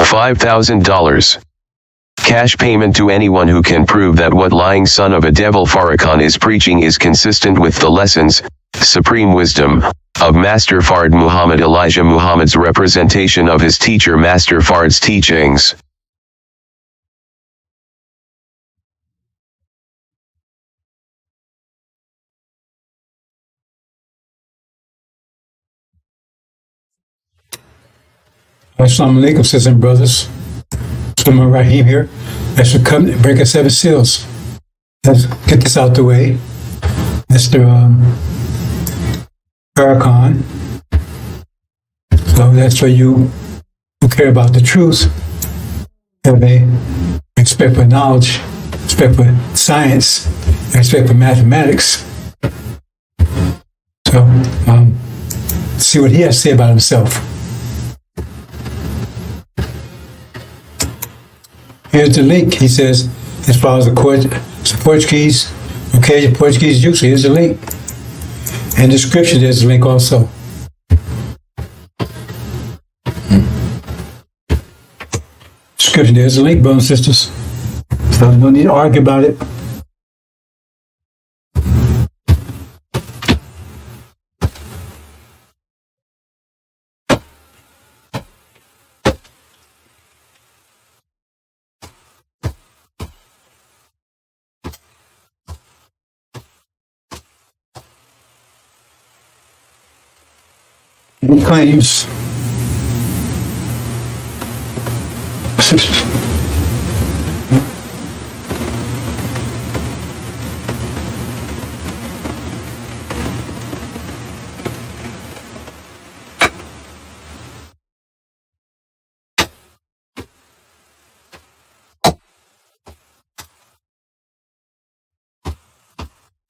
$5,000. Cash payment to anyone who can prove that what lying son of a devil Farrakhan is preaching is consistent with the lessons, supreme wisdom, of Master Fard Muhammad Elijah Muhammad's representation of his teacher Master Fard's teachings. Assalamu alaikum, sisters and brothers. Sulaiman Rahim here. Let's come break 7 seals. Let's get this out the way. Mr. Farrakhan. So that's for you who care about the truth. Have a respect for knowledge, respect for science, respect for mathematics. So, see what he has to say about himself. Here's the link. He says, as far as the Portuguese, Caucasian Portuguese use, here's the link. In the description, there's a link also. Description, there's a link, brothers and sisters. So no need to argue about it.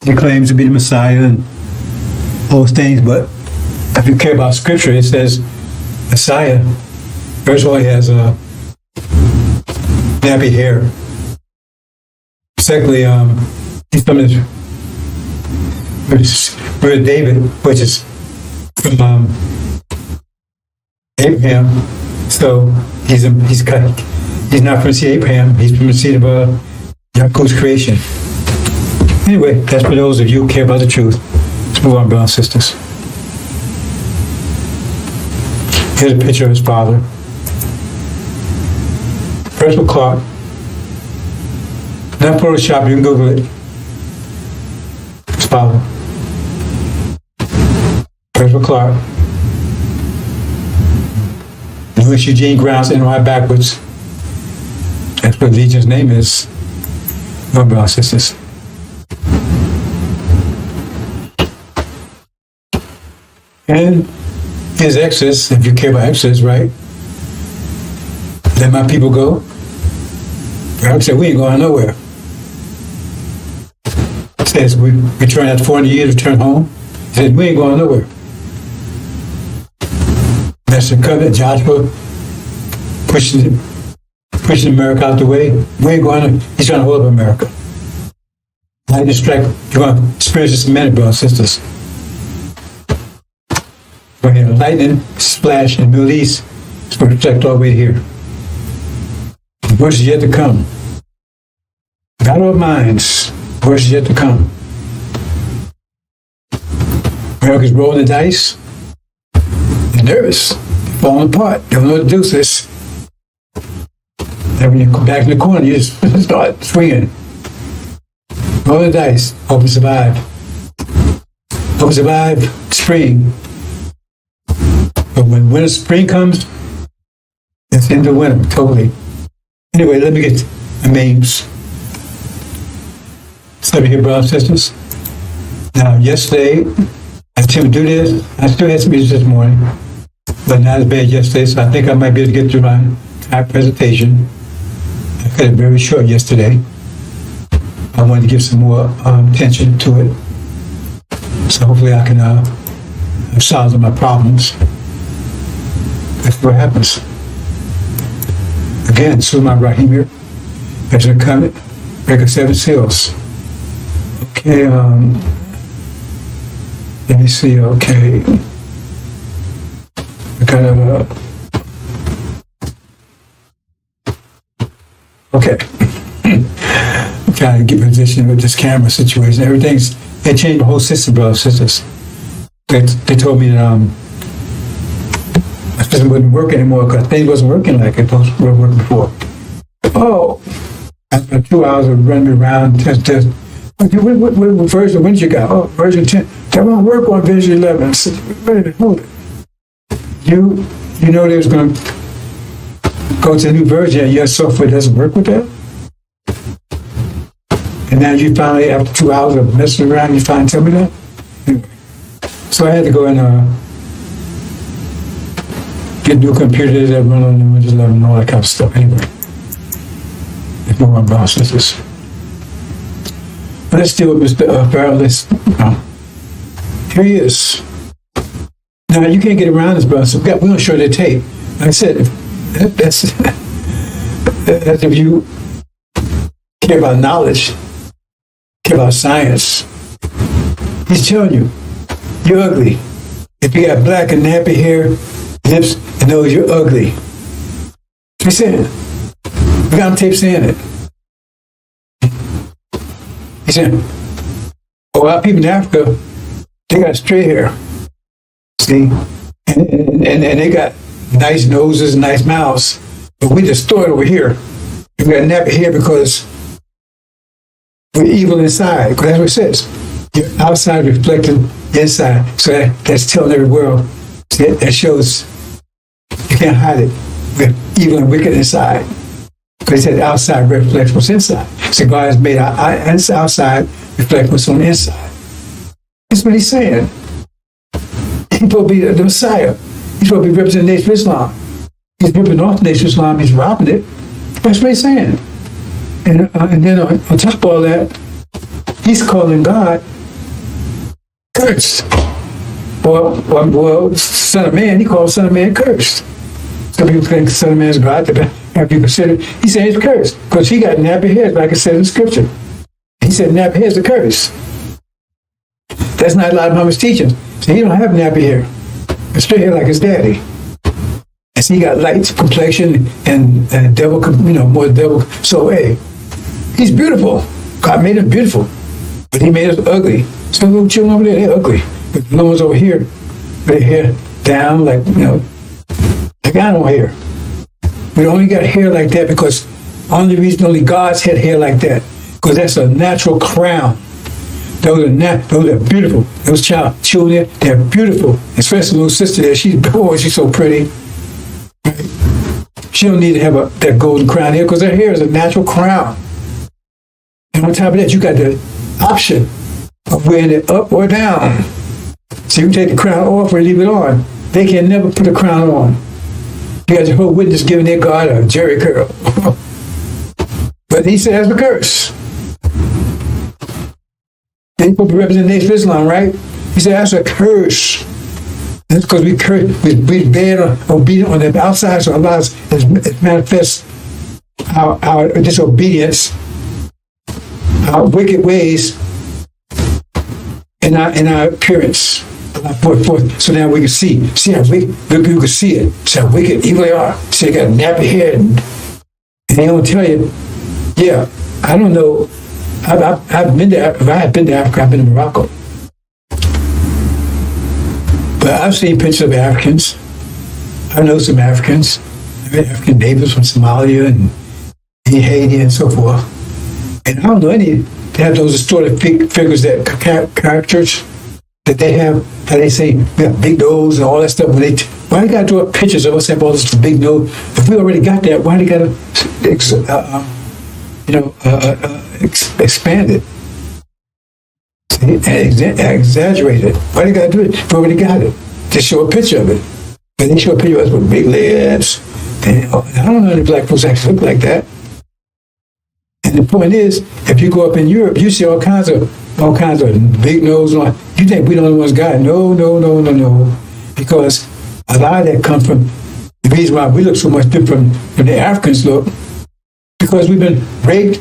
He claims to be the Messiah and all those things, but if you care about scripture, it says Messiah. First of all, he has nappy hair. Secondly, he's from the word David, which is from Abraham. So he's not from the seed of Abraham. He's from the seed of Yaakov's creation. Anyway, that's for those of you who care about the truth. Let's move on, brothers and sisters. Here's a picture of his father. Percival Clark. Not Photoshop, you can Google it. His father. Percival Clark. Louis Eugene Grounds, NY backwards. That's what Legion's name is. No, brothers and sisters. And his Exodus, if you care about Exodus, right? Let my people go. God said, we ain't going nowhere. It says, we return after 400 years, return home. He said, we ain't going nowhere. That's the covenant. Joshua pushing America out the way. We ain't going to, he's trying to hold up America. Lightning strike, you're going to experience this in a minute, brothers and sisters. We're going to have lightning splash in the Middle East. It's going to protect all the way here. The worst is yet to come. Battle of minds. The worst is yet to come. America's rolling the dice. They're nervous. They're falling apart. They don't know what to do with this. Then when you come back in the corner, you just start swinging. Roll the dice. Hope to survive. Hope to survive spring. But when winter, spring comes, it's into winter, totally. Anyway, let me get the names. So here, brothers and sisters. Now, yesterday, I attempted to do this. I still had some issues this morning, but not as bad yesterday, so I think I might be able to get through my presentation. I cut it very short yesterday. I wanted to give some more attention to it. So hopefully I can solve my problems. That's what happens. Again, Sulaiman Rahim here. There's a covenant, break of 7 seals. Okay, let me see, okay. I got Okay. I'm trying to get position with this camera situation. They changed the whole system, brothers and sisters. They told me that my system wouldn't work anymore because things wasn't working like it was working before. Oh, after 2 hours of running around, test. What version? When did you got? Oh, version 10. That won't work on version 11. I said, wait a minute, hold it. You know they was going to go to a new version and your software doesn't work with that? And now you finally, after 2 hours of messing around, you finally tell me that? Anyway. So I had to go and get new computers that run on Windows 11 and all that kind of stuff. Anyway, it's more on processes. But let's deal with Mr. Farrell's. Here he is. Now, you can't get around this, brother. So we don't show the tape. Like I said, that's if you care about knowledge, care about science. He's telling you, you're ugly. If you got black and nappy hair, lips, and nose, you're ugly. He's saying it. We got on tape saying it. He said, a lot of people in Africa, they got straight hair. See? And they got nice noses, nice mouths. But we distort over here. We got nappy hair because we're evil inside. Because that's what it says. You're outside reflecting inside. So that's telling every world. See, that shows you can't hide it. We're evil and wicked inside. Because it said outside reflects what's inside. So God has made our outside reflect what's on the inside. That's what he's saying. He's supposed to be the Messiah. He's supposed to be representing the Nation of Islam. He's ripping off the Nation of Islam. He's robbing it. That's what he's saying. And then on top of all that, he's calling God cursed. Well, Son of Man, he calls Son of Man cursed. Some people think Son of Man is God. Have you considered? He said he's cursed because he got nappy hair, like I said in the scripture. He said nappy hair is a curse. That's not a lot of Muhammad's teaching. So he don't have nappy hair. It's straight hair like his daddy. And so he got light complexion and devil, more devil. So hey, he's beautiful. God made him beautiful, but he made us ugly. Some little children over there, they're ugly. But the ones over here, their hair down, like, they got no hair. We only got hair like that because only reason only God's had hair like that, because that's a natural crown. Those are beautiful. Those children, they're beautiful. Especially little sister there, she's so pretty. She don't need to have that golden crown here because her hair is a natural crown. And on top of that, you got the option of wearing it up or down. So you can take the crown off or leave it on. They can never put the crown on. You got Jehovah's Witness giving their God a Jerry curl. But he said that's a curse. They're supposed to represent the Nation of Islam, right? He said that's a curse. That's because we bad or obedient on the outside, so Allah has manifest our disobedience, our wicked ways in our appearance. So now we can see how wicked, you can see it. See how wicked, evil they are. See, they got a nappy head. And they don't tell you, yeah, I don't know. I've been to Africa. If I have been to Africa, I've been to Morocco. But I've seen pictures of Africans. I know some Africans. I've had African neighbors from Somalia and Haiti and so forth. And I don't know any. They have those distorted figures that caricatures that they have. How they say we have big nose and all that stuff. Why they got to draw pictures of us have all this big nose? If we already got that, why they got to expand it? Exaggerate it. Why they got to do it? We already got it. Just show a picture of it. But they show a picture of us with big lips. And I don't know any black folks actually look like that. And the point is, if you go up in Europe, you see all kinds of big nose. You think we the only ones got it? No. Because a lot of that comes from the reason why we look so much different than the Africans look, because we've been raped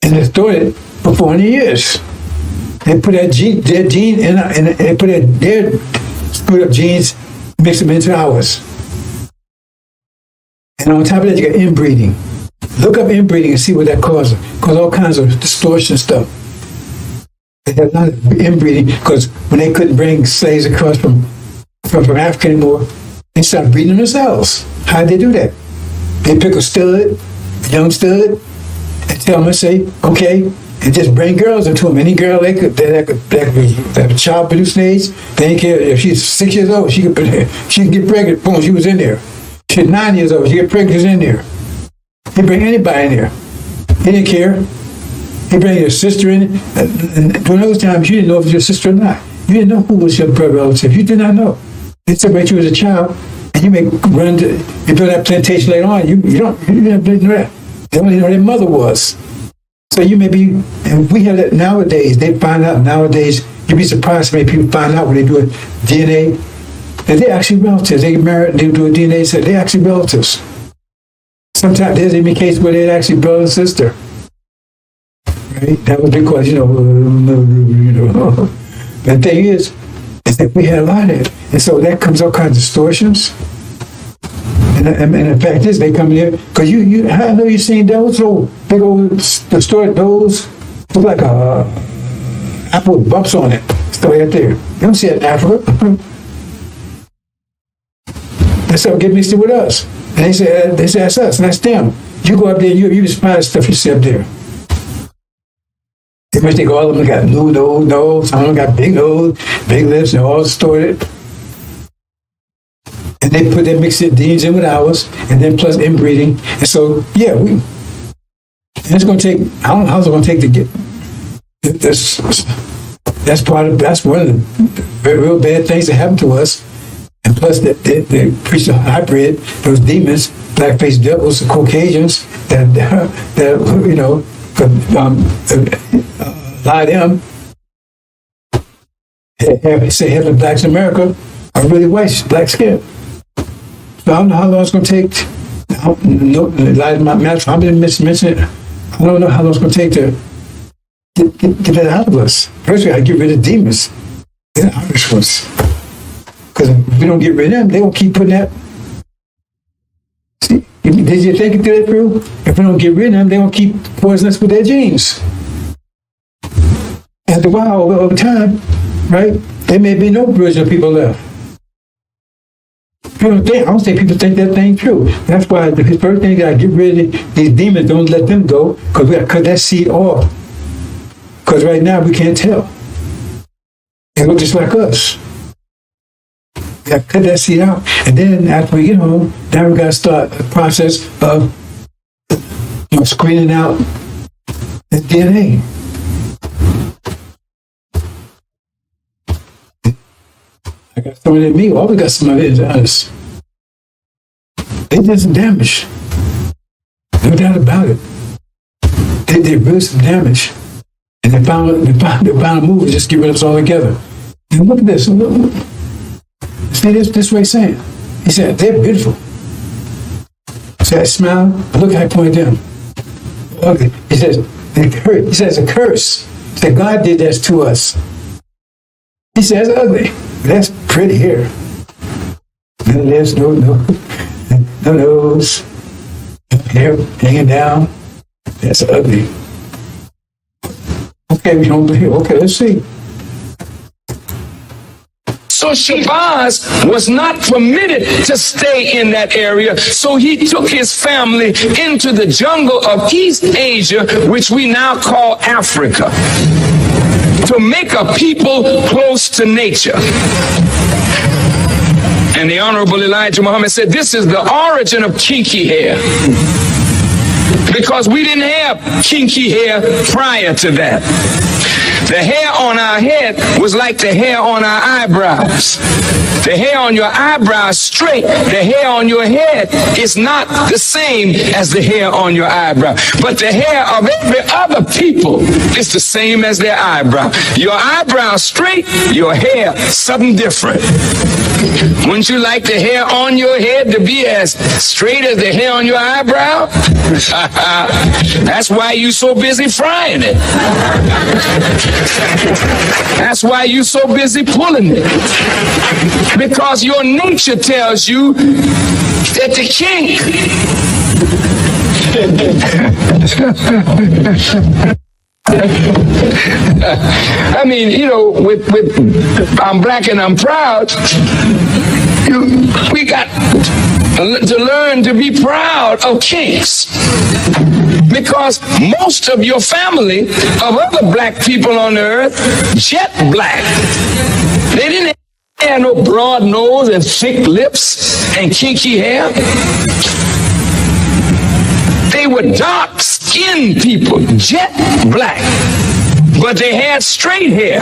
and distorted for 400 years. They put their gene in, and they put their screwed up genes, mix them into ours. And on top of that, you got inbreeding. Look up inbreeding and see what that causes. Cause all kinds of distortion stuff. They have a lot of inbreeding because when they couldn't bring slaves across from Africa anymore, they started breeding themselves. How'd they do that? They pick a stud, a young stud, and tell them to say, okay, and just bring girls into them. Any girl that have a child producing age, they ain't care if she's 6 years old, she can get pregnant. Boom, she was in there. She's 9 years old, she get pregnant, she's in there. He bring anybody in there. He didn't care. He bring your sister in. And during those times, you didn't know if it was your sister or not. You didn't know who was your blood relative. You did not know. They separate you as a child, and you may run to, you build that plantation later on. You didn't know that. They only know who their mother was. So you may be, and we have that nowadays. They find out nowadays. You'd be surprised how many people find out when they do a DNA that they're actually relatives. They get married, they do a DNA test. They're actually relatives. Sometimes there's even a case where they're actually brother and sister. Right? That was because, But the thing is that we had a lot of it. And so that comes all kinds of distortions. And the fact is, they come in here, because I know you've seen those little big old distorted nose, look like a apple with bumps on it. Stuff right there. You don't see that in Africa. That's how it get mixed in with us. And they say that's us, and that's them. You go up there, you just find stuff you see up there. They think all of them got new nose, some of them got big nose, big lips, and all distorted. And they put their mixed genes in with ours, and then plus inbreeding. And so, yeah, and it's going to take, I don't know how it's going to take to get this. That's one of the very real bad things that happen to us. And plus, they preach the hybrid, those demons, black-faced devils, the Caucasians, that lie to them. Say half the blacks in America are really white, black skin. So I don't know how long it's going to take. I don't know it. I don't know how long it's going to take to get that out of us. First, we got to get rid of demons. They're the Irish ones. Because if we don't get rid of them, they will keep putting that. See, did you think it through that through? If we don't get rid of them, they will keep poisoning us with their genes. After a while, over time, right, there may be no original people left. I don't think people think that thing true. That's why the first thing I get rid of these demons, don't let them go, because we got to cut that seed off. Because right now we can't tell. They look just like us. We got to cut that seed out. And then after we get home, now we got to start a process of screening out the DNA. I got some of it in me. All we got some of it in us. They did some damage. No doubt about it. They did really some damage. And they found a move to just get rid of us all together. And look at this. Look. See this way he's saying. He said, they're beautiful. See, I smile, but look how I point them. Ugly. He says, he says a curse. He said, God did that to us. He says ugly. That's pretty here. No lips, no nose, hair hanging down. That's ugly. Okay, we don't believe. Okay, let's see. So Shabazz was not permitted to stay in that area, so he took his family into the jungle of East Asia, which we now call Africa, to make a people close to nature. And the Honorable Elijah Muhammad said, this is the origin of kinky hair. Because we didn't have kinky hair prior to that. The hair on our head was like the hair on our eyebrows. The hair on your eyebrows straight. The hair on your head is not the same as the hair on your eyebrow. But the hair of every other people is the same as their eyebrow. Your eyebrow straight, your hair something different. Wouldn't you like the hair on your head to be as straight as the hair on your eyebrow? That's why you so busy frying it. That's why you so busy pulling it. Because your nature tells you that the kink I mean, you know, with I'm black and I'm proud, we got to learn to be proud of kinks. Because most of your family, of other black people on the earth, jet black. They didn't have no broad nose and thick lips and kinky hair. They were dark-skinned people, jet black. But they had straight hair,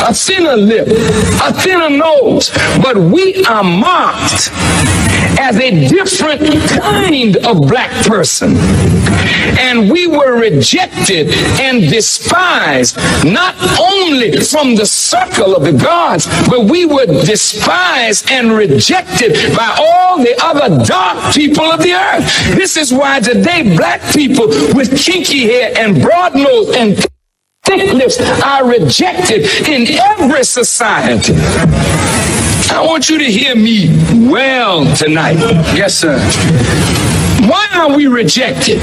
a thinner lip, a thinner nose. But we are marked as a different kind of black person. And we were rejected and despised, not only from the circle of the gods, but we were despised and rejected by all the other dark people of the earth. This is why today black people with kinky hair and broad nose and thick lips are rejected in every society. I want you to hear me well tonight. Yes, sir. Why are we rejected?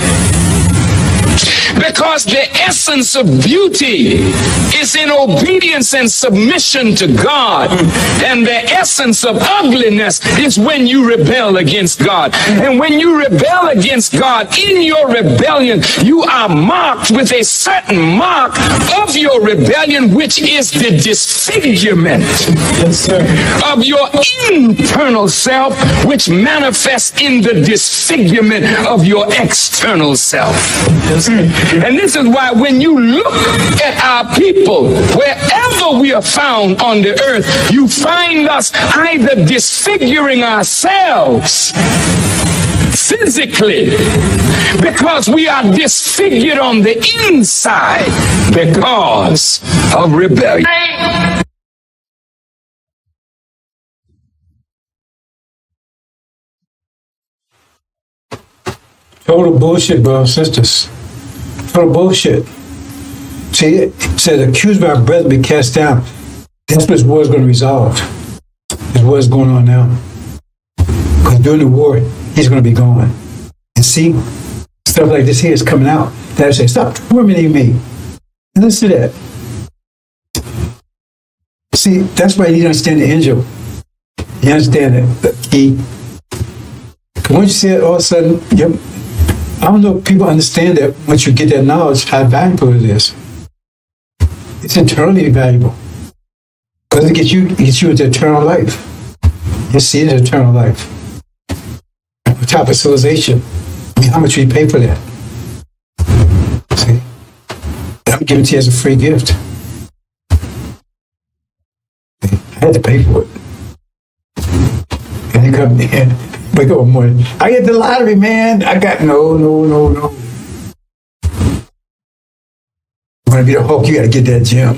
Because the essence of beauty is in obedience and submission to God. And the essence of ugliness is when you rebel against God. And when you rebel against God, in your rebellion, you are marked with a certain mark of your rebellion, which is the disfigurement of your internal self, which manifests in the disfigurement of your external self. And this is why when you look at our people, wherever we are found on the earth, you find us either disfiguring ourselves physically because we are disfigured on the inside because of rebellion. Total bullshit, brothers and sisters. Total bullshit. See, it says, accused by our brethren be cast down. That's what this war is going to resolve. This war is going on now. Because during the war, he's going to be gone. And see, stuff like this here is coming out. That say, stop tormenting me. And listen to that. See, that's why you need to understand the angel. You understand that he. Once you see it, all of a sudden, I don't know if people understand that once you get that knowledge, how valuable it is. It's eternally valuable. Because it gets you into eternal life. You see it as eternal life. On top of civilization. I mean, how much would you pay for that? See? I'm giving it to you as a free gift. I had to pay for it. And they come in. Wake up one morning. I get the lottery, man. I got no. You want to be the Hulk, you got to get that gym.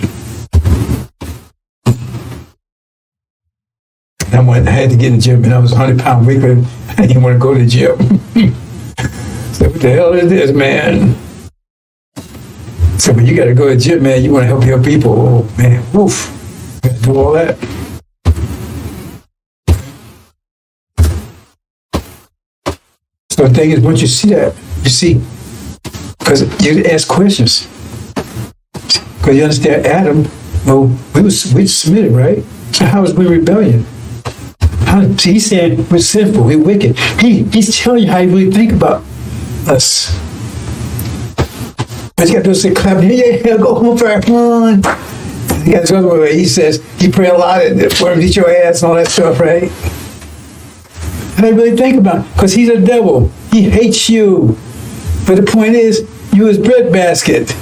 And I had to get in the gym, and I was 100-pound weightlifter. I didn't want to go to the gym. So what the hell is this, man? So when you got to go to the gym, man, you want to help your people. Oh, man, woof. You got to do all that. So the thing is, once you see that, you see, because you ask questions. Because you understand Adam, well, we submitted, right? So how is we rebellion? See, he's saying we're sinful, we're wicked. He's telling you how he really think about us. But you got those that clap, yeah, go home for fun. You got this other one where he says, he pray a lot and worms eat your ass and all that stuff, right? And I really think about it, because he's a devil. He hates you. But the point is, you his breadbasket.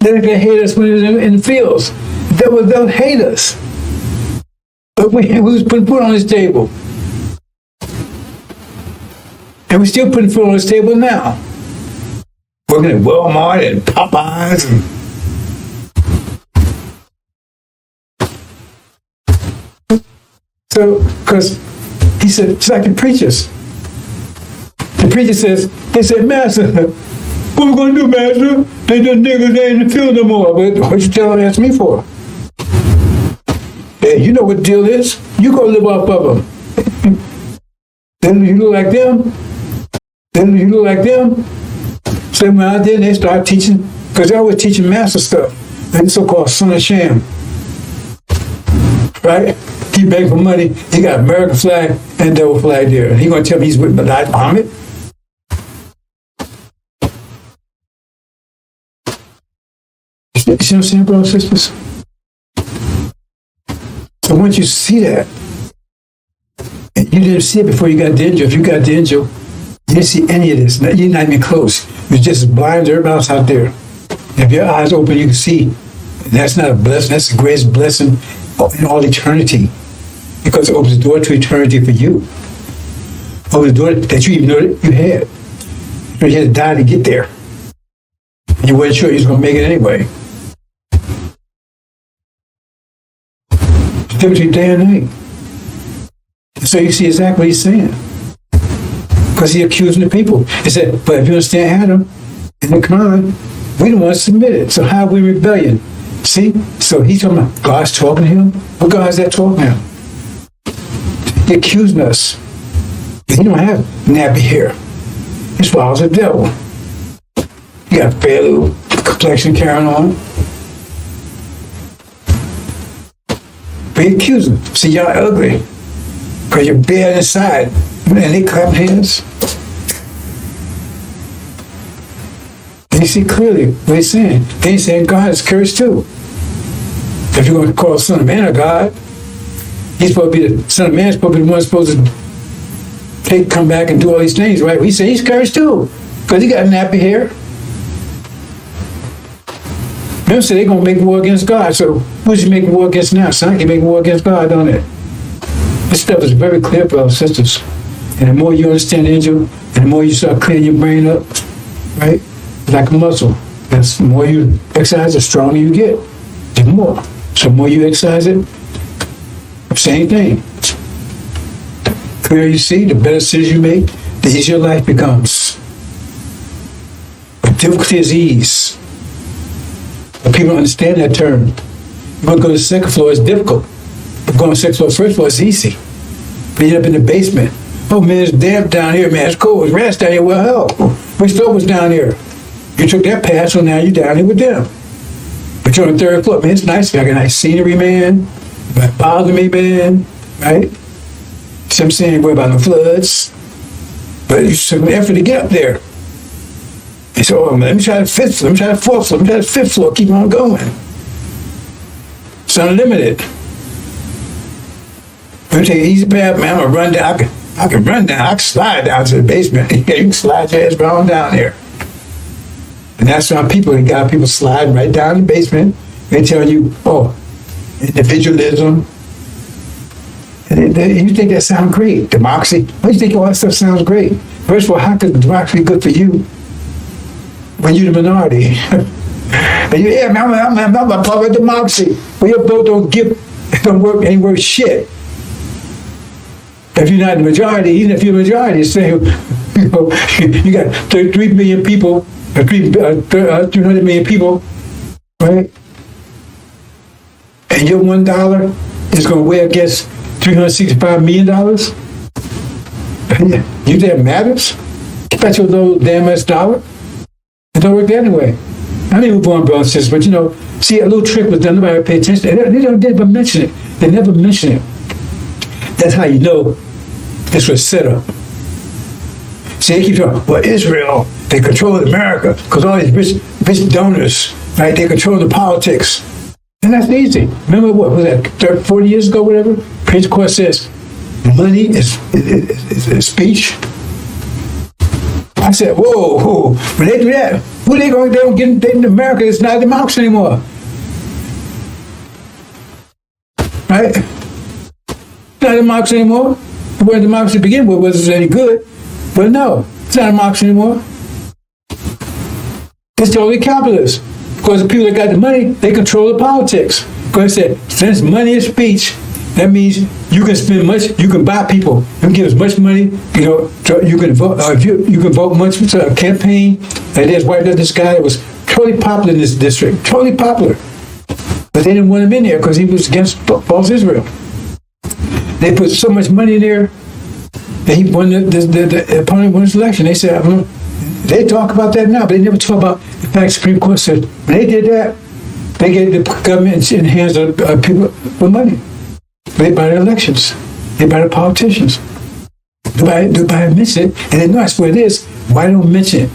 They're going to hate us when we're in the fields. They'll hate us. But we was putting food on his table. And we're still putting food on his table now. Working at Walmart and Popeyes. So, because he said, it's like the preachers. The preacher says, they said, Master, what we going to do, Master? They done niggas, they ain't in the field no more. But what you telling ask me for? Hey, you know what the deal is. You go live off of them. Then you look like them. Then you look like them. So when I did, they started teaching, because they're always teaching master stuff, and so-called son of sham. Right? Keep begging for money. He got American flag and devil flag there. And he gonna tell me he's with Muhammad? You see what I'm saying, brothers and sisters? So once you see that, and you didn't see it before you got the angel. If you got the angel, you didn't see any of this. You're not even close. You're just as blind as everybody else out there. If your eyes open, you can see. That's not a blessing. That's the greatest blessing in all eternity, because it opens the door to eternity for you. Opens the door that you even know that you had. You had to die to get there. You weren't sure you was going to make it anyway. It's different between day and night. So you see exactly what he's saying. Because he's accusing the people. He said, but if you understand Adam and the Quran, we don't want to submit it. So how are we rebellion? See? So he's talking about God's talking to him. What God is that talking to him? He's accusing us. He don't have nappy hair. His father's a devil. He got fair little complexion carrying on. But he accusing him. See, y'all ugly. Because you're bare inside. And they clap hands. You see clearly what he's saying. Then he's saying God is cursed too. If you're going to call the Son of Man a God, he's supposed to be the Son of Man, supposed to be the one supposed to come back and do all these things, right? We say he's cursed too, because he got nappy hair. Remember, so they're going to make war against God. So who's he making war against now? Son can make war against God, don't it? This stuff is very clear, brothers and sisters. And the more you understand the angel, and the more you start clearing your brain up, right? Like a muscle. That's the more you exercise, the stronger you get. The more. So the more you exercise it, same thing. The clearer you see, the better decisions you make, the easier life becomes. But difficulty is ease. But people don't understand that term. You want to go to the second floor, it's difficult. But going to the second floor, first floor, it's easy. But you end up in the basement. Oh man, it's damp down here, man. It's cold. It's rats down here. Well, hell, which floor was down here? You took that path, so now you're down here with them. But you're on the third floor. Man, it's nice. You got a nice scenery, man. But bother me, man. Right? So I'm saying, worry about the floods. But you took an effort to get up there. And so, let me try the fifth floor. Let me try the fourth floor. Let me try the fifth floor. Keep on going. It's unlimited. Let me take an easy path, man. I'm going to run down. I can run down. I can slide down to the basement. You can slide your ass right on down there. And that's why people got people sliding right down the basement. They tell you, oh, individualism. And you think that sounds great. Democracy. Why do you think all that stuff sounds great? First of all, how could democracy be good for you when you're the minority? And you, yeah, man, I'm a part of democracy. But your vote ain't worth shit. If you're not the majority, even if you're the majority, it's saying, you got 3 million people, 300 million people, right? And your $1 is going to weigh against $365 million? You think it matters? That's your little damn ass dollar. It don't work that way. I didn't even born brothers and sisters, but see, a little trick was done. Nobody paid attention. They never mention it. They never mention it. That's how you know this was set up. See, they keep talking, well, Israel, they control America because all these rich donors, right? They control the politics. And that's easy. Remember what was that, 40 years ago, whatever? Prince Court says, money is speech. I said, whoa, when they do that, who they don't get in America, it's not a democracy anymore. Right? It's not a democracy anymore. It wasn't a democracy to begin with, was it any good? But no, it's not a democracy anymore. It's totally capitalist. Because the people that got the money, they control the politics. Because they said, since money is speech, that means you can spend much, you can buy people. You can give as much money, you can vote, if you can vote much to a campaign. And there's this guy that was totally popular in this district, totally popular. But they didn't want him in there because he was against false Israel. They put so much money in there, that he won the opponent won his election. They said, they talk about that now, but they never talk about the fact the Supreme Court said when they did that, they gave the government in the hands of people with money. They buy the elections. They buy the politicians. Nobody mention it, and they know that's what it is. Why they don't mention it?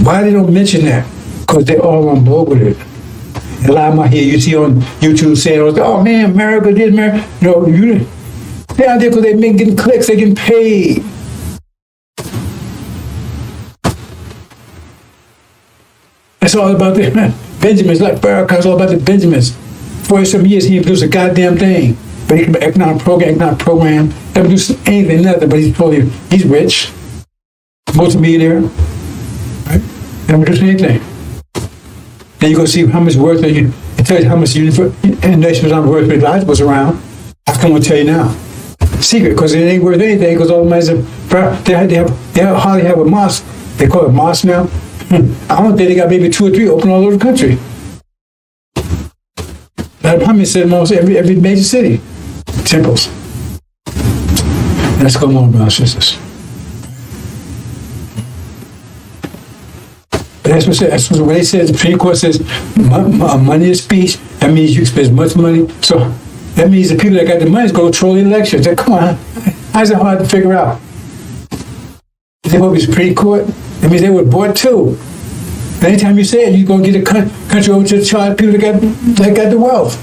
Why they don't mention that? Because they're all on board with it. A lot of them out here, you see on YouTube saying, "Oh man, America did America." No, they're out there because they're getting clicks, they're getting paid. It's all about the Benjamins, like Farrakhan's all about the Benjamins. 40-some years, he didn't produce a goddamn thing. But he can economic program, doesn't produce anything, nothing, but he's rich, multi-millionaire, right? Doesn't produce anything. Then you go see how much worth it tells you how much Nation was on worth when Elijah was around. I can't tell you now. Secret, because it ain't worth anything, because all the money's they hardly have a mosque. They call it mosque now. I don't think they got maybe 2 or 3 open all over the country. Like Muhammad said, almost every major city, temples. Let's go on, brothers and sisters. But that's what they said. The Supreme Court says money is speech. That means you spend as much money. So that means the people that got the money is going to control the elections. Come on, how's it hard to figure out? They will be Supreme Court. That means they were bought too. Anytime you say it, you're going to get the country over to the charge people that got the wealth.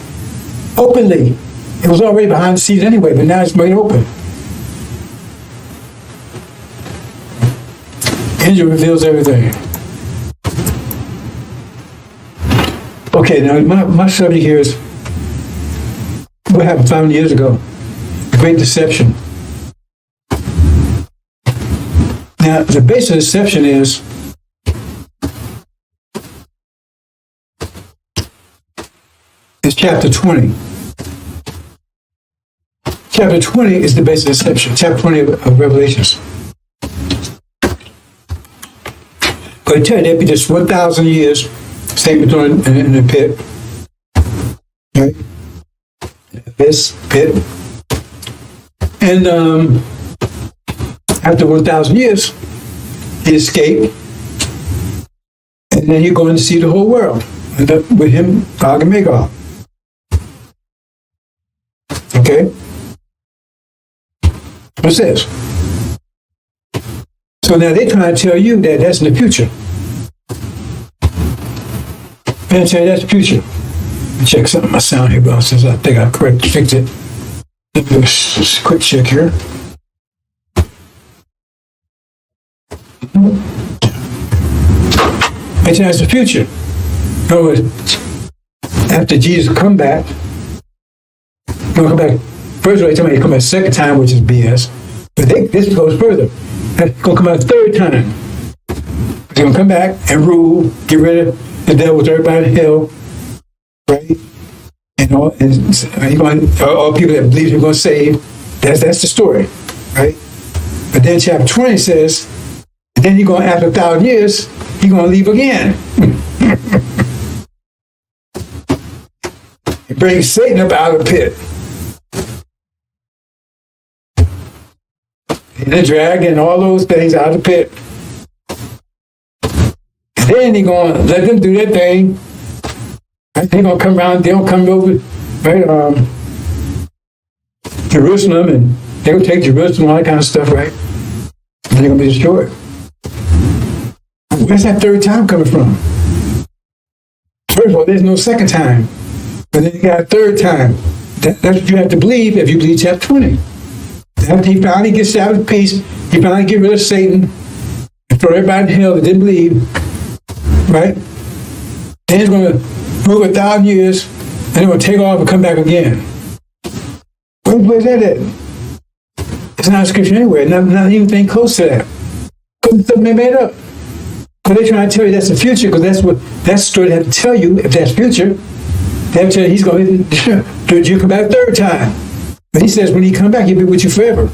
Openly. It was already behind the scenes anyway, but now it's made open. Angel reveals everything. Okay, now my subject here is what happened 500 years ago. The Great Deception. Now, the base of deception is chapter 20. Chapter 20 is the base of deception. Chapter 20 of Revelations. But I tell you, there'll be just 1,000 years staying in the pit. Right? This pit. And after 1,000 years, he escaped. And then you're going to see the whole world. And with him, Gog and Magog. Okay? What's this? So now they're trying to tell you that that's in the future. They're tell you that's the future. Let me check something my sound here, bro, since I think I fixed it. Let me do a quick check here. They tell you that's the future. In other words, after Jesus come back, he's going to come back. First of all, they tell me he's coming back a second time, which is BS. But this goes further. He's going to come out a third time. He's going to come back and rule, get rid of the devil, everybody in hell, right? And all people that believe he's going to save. That's the story, right? But then chapter 20 says, and then he's going, after 1,000 years, he's going to leave again. He brings Satan up out of the pit. And the dragon and all those things out of the pit. And then he's going to let them do their thing. Right? They're going to come around, they don't come over, right? Jerusalem, and they're going to take Jerusalem, all that kind of stuff, right? And they're going to be destroyed. Where's that third time coming from? First of all, there's no second time. But then you got a third time. That's what you have to believe if you believe chapter 20. After he finally gets out of peace, he finally get rid of Satan and throw everybody in hell that didn't believe, right? Then he's going to move 1,000 years, and they're going to take off and come back again. Where's that at? It's not a scripture anywhere. Not even anything close to that. Because it's something they made up. Because they're trying to tell you that's the future, because that's the story they have to tell you if that's future. They have to tell you he's going to come back a third time. But he says when he come back, he'll be with you forever.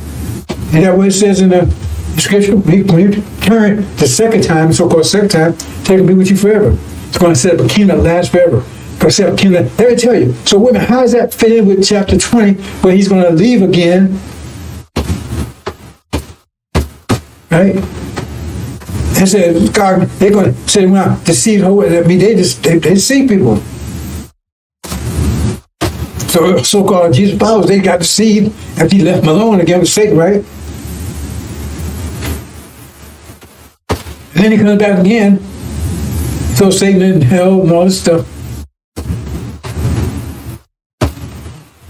And that's what it says in the scripture. When you turn the second time, so-called second time, he's going to be with you forever. It's going to set up a kingdom that lasts forever. Going to set up a kingdom that, let me tell you. So women, how does that fit in with chapter 20, where he's going to leave again? right? They said, God, they're going to say, well, deceive, I mean, they deceive people. So so-called Jesus followers, they got deceived after he left them alone again with Satan, right? And then he comes back again, throws Satan in hell and all this stuff.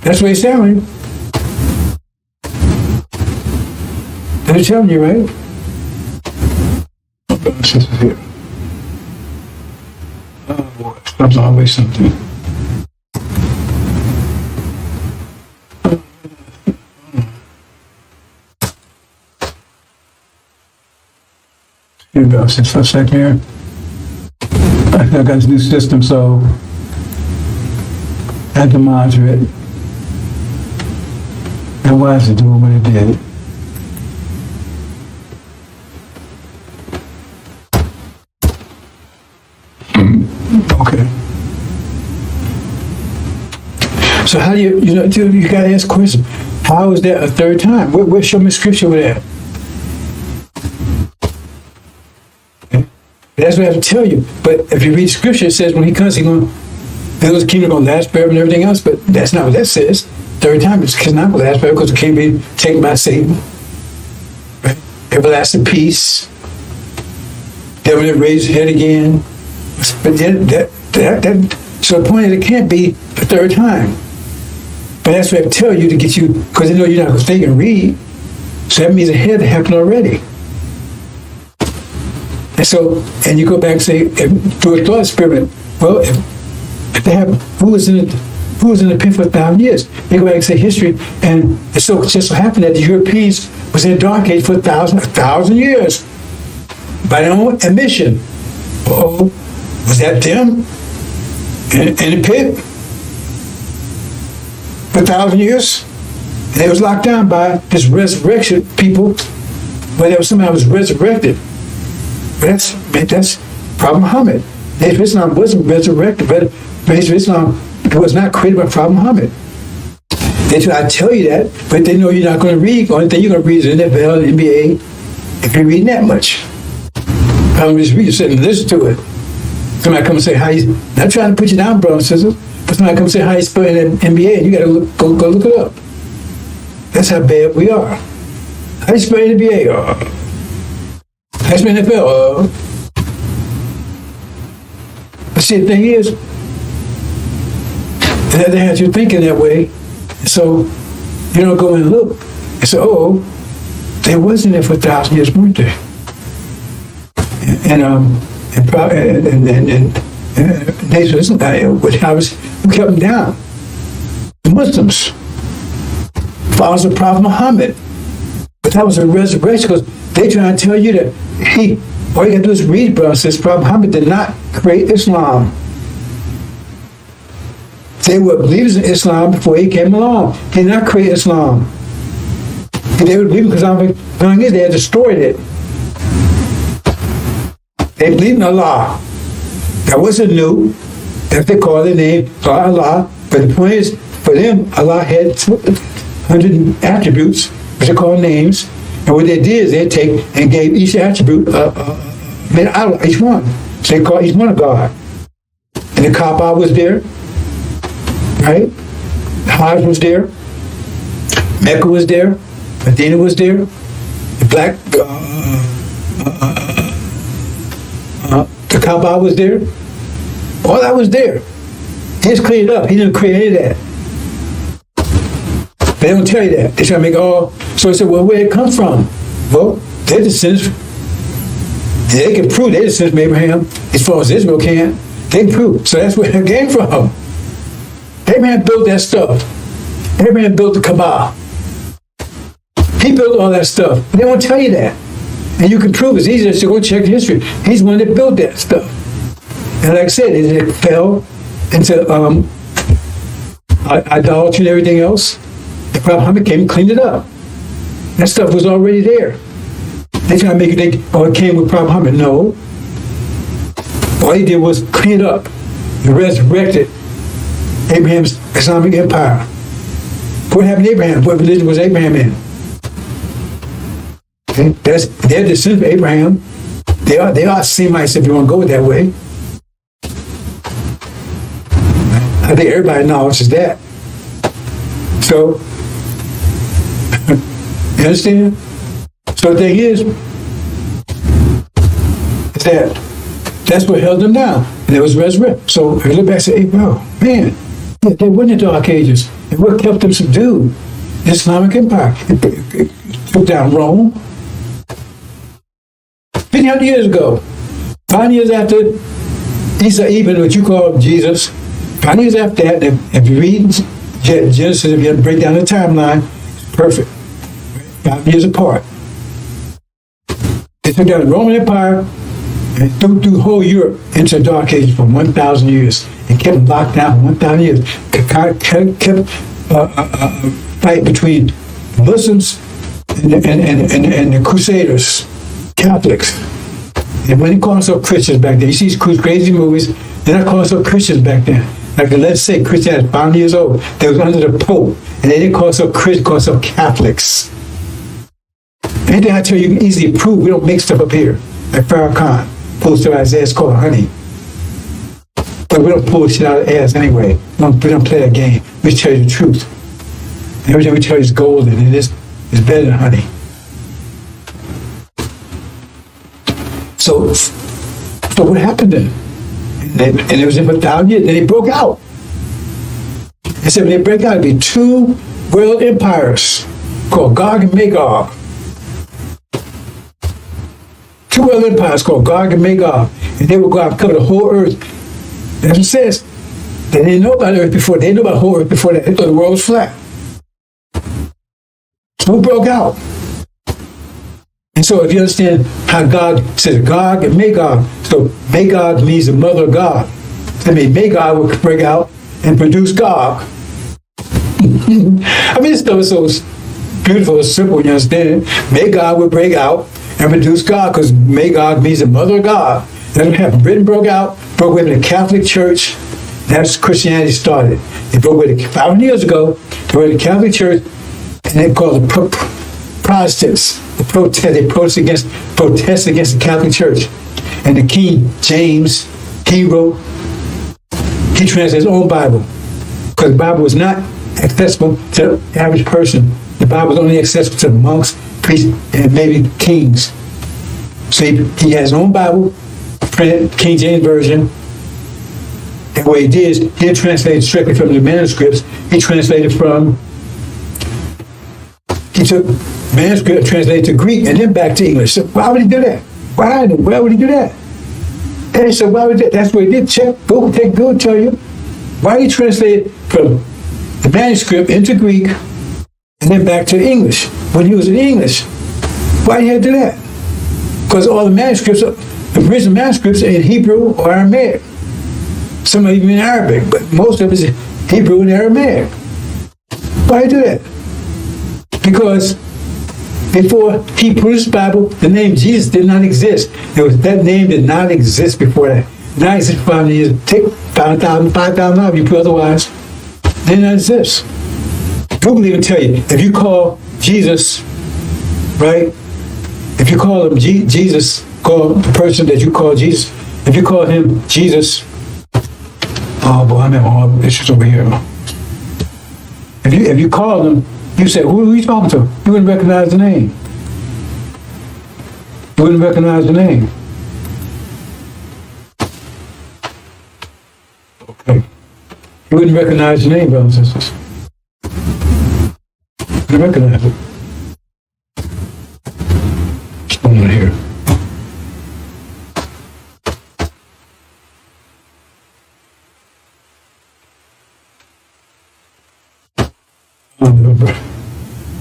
That's what he's telling you. They're telling you, right? Here. Oh boy, there's always something. Here we go, just for a second here. I got this new system, so I had to monitor it. And why is it doing what it did? Okay. So how do you got to ask the question, how is that a third time? Where's show me scripture with that? Okay. That's what I have to tell you. But if you read scripture, it says when he comes, he's going to build his kingdom on last forever and everything else, but that's not what that says. Third time, it's not going to last forever because it can't be taken by Satan. Right? Everlasting peace. Devil that raised his head again. But then, so the point is it can't be the third time. But that's what I tell you to get you, because they know you're not going to think and read. So that means it had to happen already. And so, and you go back and say, through a thought experiment, well, if they have, who was in the pit for 1,000 years? They go back and say history, and it so just so happened that the Europeans was in a dark age for 1,000 years by their own admission. Uh-oh. Was that them in the pit for 1,000 years? And they was locked down by this resurrection people, where there was somebody was resurrected. But that's Prophet Muhammad. Islam wasn't resurrected, but Islam was not created by Prophet Muhammad. They try to tell you that, but they know you're not going to read. The only thing you're going to read is the NFL, the NBA, if you're reading that much. I'm just reading, sit and listen to it. Somebody come and say, how you, not trying to put you down, brother and sister, but somebody come and say, how you spell in the NBA, and you got to go look it up. That's how bad we are. How you spell in the NBA? How you spell in the NFL? But see, the thing is, they have you thinking that way, so you don't go and look and say, oh, they wasn't there for 1,000 years, weren't they? And who kept them down? The Muslims, followers of Prophet Muhammad. But that was a resurrection because they trying to tell you that all you got to do is read, bro. It says Prophet Muhammad did not create Islam. They were believers in Islam before he came along. He did not create Islam. And they were believing because they had destroyed it. They believed in Allah. That wasn't new. That's they call their name, Allah. But the point is, for them, Allah had 100 attributes, which are called names. And what they did is they take and gave each attribute made out of each one. So they call each one a God. And the Kaaba was there, right? The Hajj was there. Mecca was there. Medina was there. The black, the Kaaba was there. All that was there. He just cleaned it up. He didn't create any of that. They don't tell you that. They try to make all. So I said, well, where it come from? Well, they're descendants. They can prove they're descendants from Abraham as far as Israel can. They can prove. So that's where it came from. Abraham built that stuff. Abraham built the Kaaba. He built all that stuff. But they won't tell you that. And you can prove it's easy to go check the history. He's the one that built that stuff. And like I said, it fell into idolatry and everything else. The Prophet Muhammad came and cleaned it up. That stuff was already there. They try to make it think, it came with Prophet Muhammad. No. All he did was clean it up and resurrected Abraham's Islamic empire. What happened to Abraham? What religion was Abraham in? Okay? They're descendants of Abraham. They are Semites if you want to go that way. I think everybody knows that. So, you understand? So the thing is that's what held them down. And it was resurrected. So if you look back and say, hey, bro, man, they were in the Dark Ages. And what kept them subdued? The Islamic Empire. It took down Rome. 500 years ago. 5 years after Isa Ibn, what you call Jesus, 5 years after that, if you read Genesis, if you break down the timeline, it's perfect. 5 years apart. They took down the Roman Empire and threw whole Europe into the Dark Ages for 1,000 years and kept them locked down for 1,000 years. Kept fight between Muslims and the Crusaders, Catholics. And when they called themselves Christians back then, you see these crazy movies, they're not calling themselves Christians back then. Like, let's say Christianity is 500 years old. They was under the Pope, and they didn't call themselves Christians, called themselves Catholics. Anything I tell you, you can easily prove. We don't make stuff up here. Like Farrakhan, pulls to Isaiah, it's called honey. But we don't pull shit out of the ass anyway. We don't play that game. We tell you the truth. And everything we tell you is golden, and it's better than honey. So what happened then? And it was in 1,000 years. Then they broke out. They said when they break out, it'd be 2 world empires called Gog and Magog. 2 world empires called Gog and Magog. And they would go out and cover the whole earth. That's what it says. They didn't know about the earth before. They didn't know about the whole earth before that. They thought the world was flat. So who broke out? And so if you understand how God says Gog and Magog, so Magog means the mother of God. That means Magog would break out and produce Gog. I mean, this stuff is so beautiful, it's simple, you understand? Magog would break out and produce Gog, because Magog means the mother of God. That's what happened. Britain broke away from the Catholic Church. That's Christianity started. They broke away 500 years ago. They were in the Catholic Church, and they called the Protestants. They protest against the Catholic Church. And the King James, he translated his own Bible, because the Bible was not accessible to the average person. The Bible was only accessible to the monks, priests, and maybe kings. So he has his own Bible, printed King James Version. And what he did is, he didn't translate strictly from the manuscripts. He took manuscript, translated to Greek, and then back to English. So why would he do that? Why would he do that? And they said, why would that? That's what he did. Check, go, take good, tell you. Why did he translate it from the manuscript into Greek and then back to English when he was in English? Why did he do that? Because all the manuscripts, the original manuscripts, are in Hebrew or Aramaic. Some are even in Arabic, but most of it is Hebrew and Aramaic. Why did he do that? Because before he produced the Bible, the name Jesus did not exist. That name did not exist before that. Now it's 500 years. Take 5,000 out, you put otherwise. They did not exist. Google even tell you, if you call Jesus, right? If you call him Jesus, call the person that you call Jesus, if you call him Jesus, oh boy, I'm having all issues over here. If you call him, you say, who are you talking to? You wouldn't recognize the name. You wouldn't recognize the name. Okay. You wouldn't recognize the name, brothers and sisters. You wouldn't recognize it. What's going on here?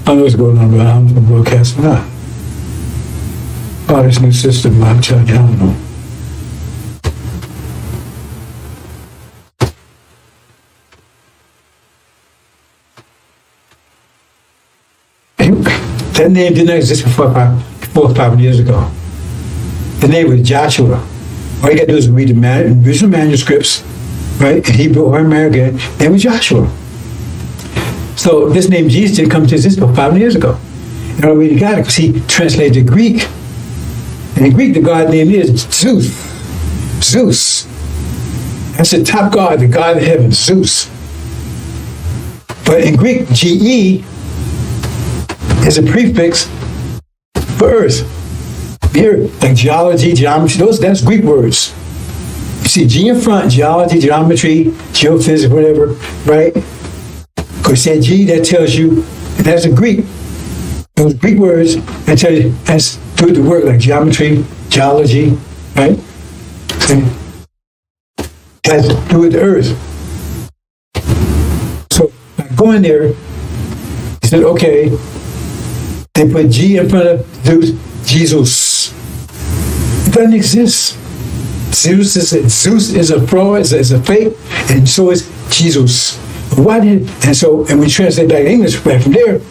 I know what's going on, but I don't know broadcast or not. Oh, this new system, I'm telling you, I don't know. That name did not exist before 500 years ago. The name was Joshua. All you got to do is read the original manuscripts, right, in Hebrew or American, name was Joshua. So this name Jesus didn't come to exist about 500 years ago. The only way he got it because he translated the Greek. And in Greek, the god name is Zeus. Zeus. That's the top god, the god of heaven, Zeus. But in Greek, GE is a prefix for earth. Here, like geology, geometry, that's Greek words. You see G in front, geology, geometry, geophysics, whatever, right? Because you say G, that tells you, and that's a Greek. Those Greek words that tell you, that's do the work like geometry, geology, right? And has to do with the earth. So by going there, he said, okay, they put G in front of Zeus, Jesus. It doesn't exist. Zeus is a fraud, is a fake, and so is Jesus. Why did, and we translate back English back from there,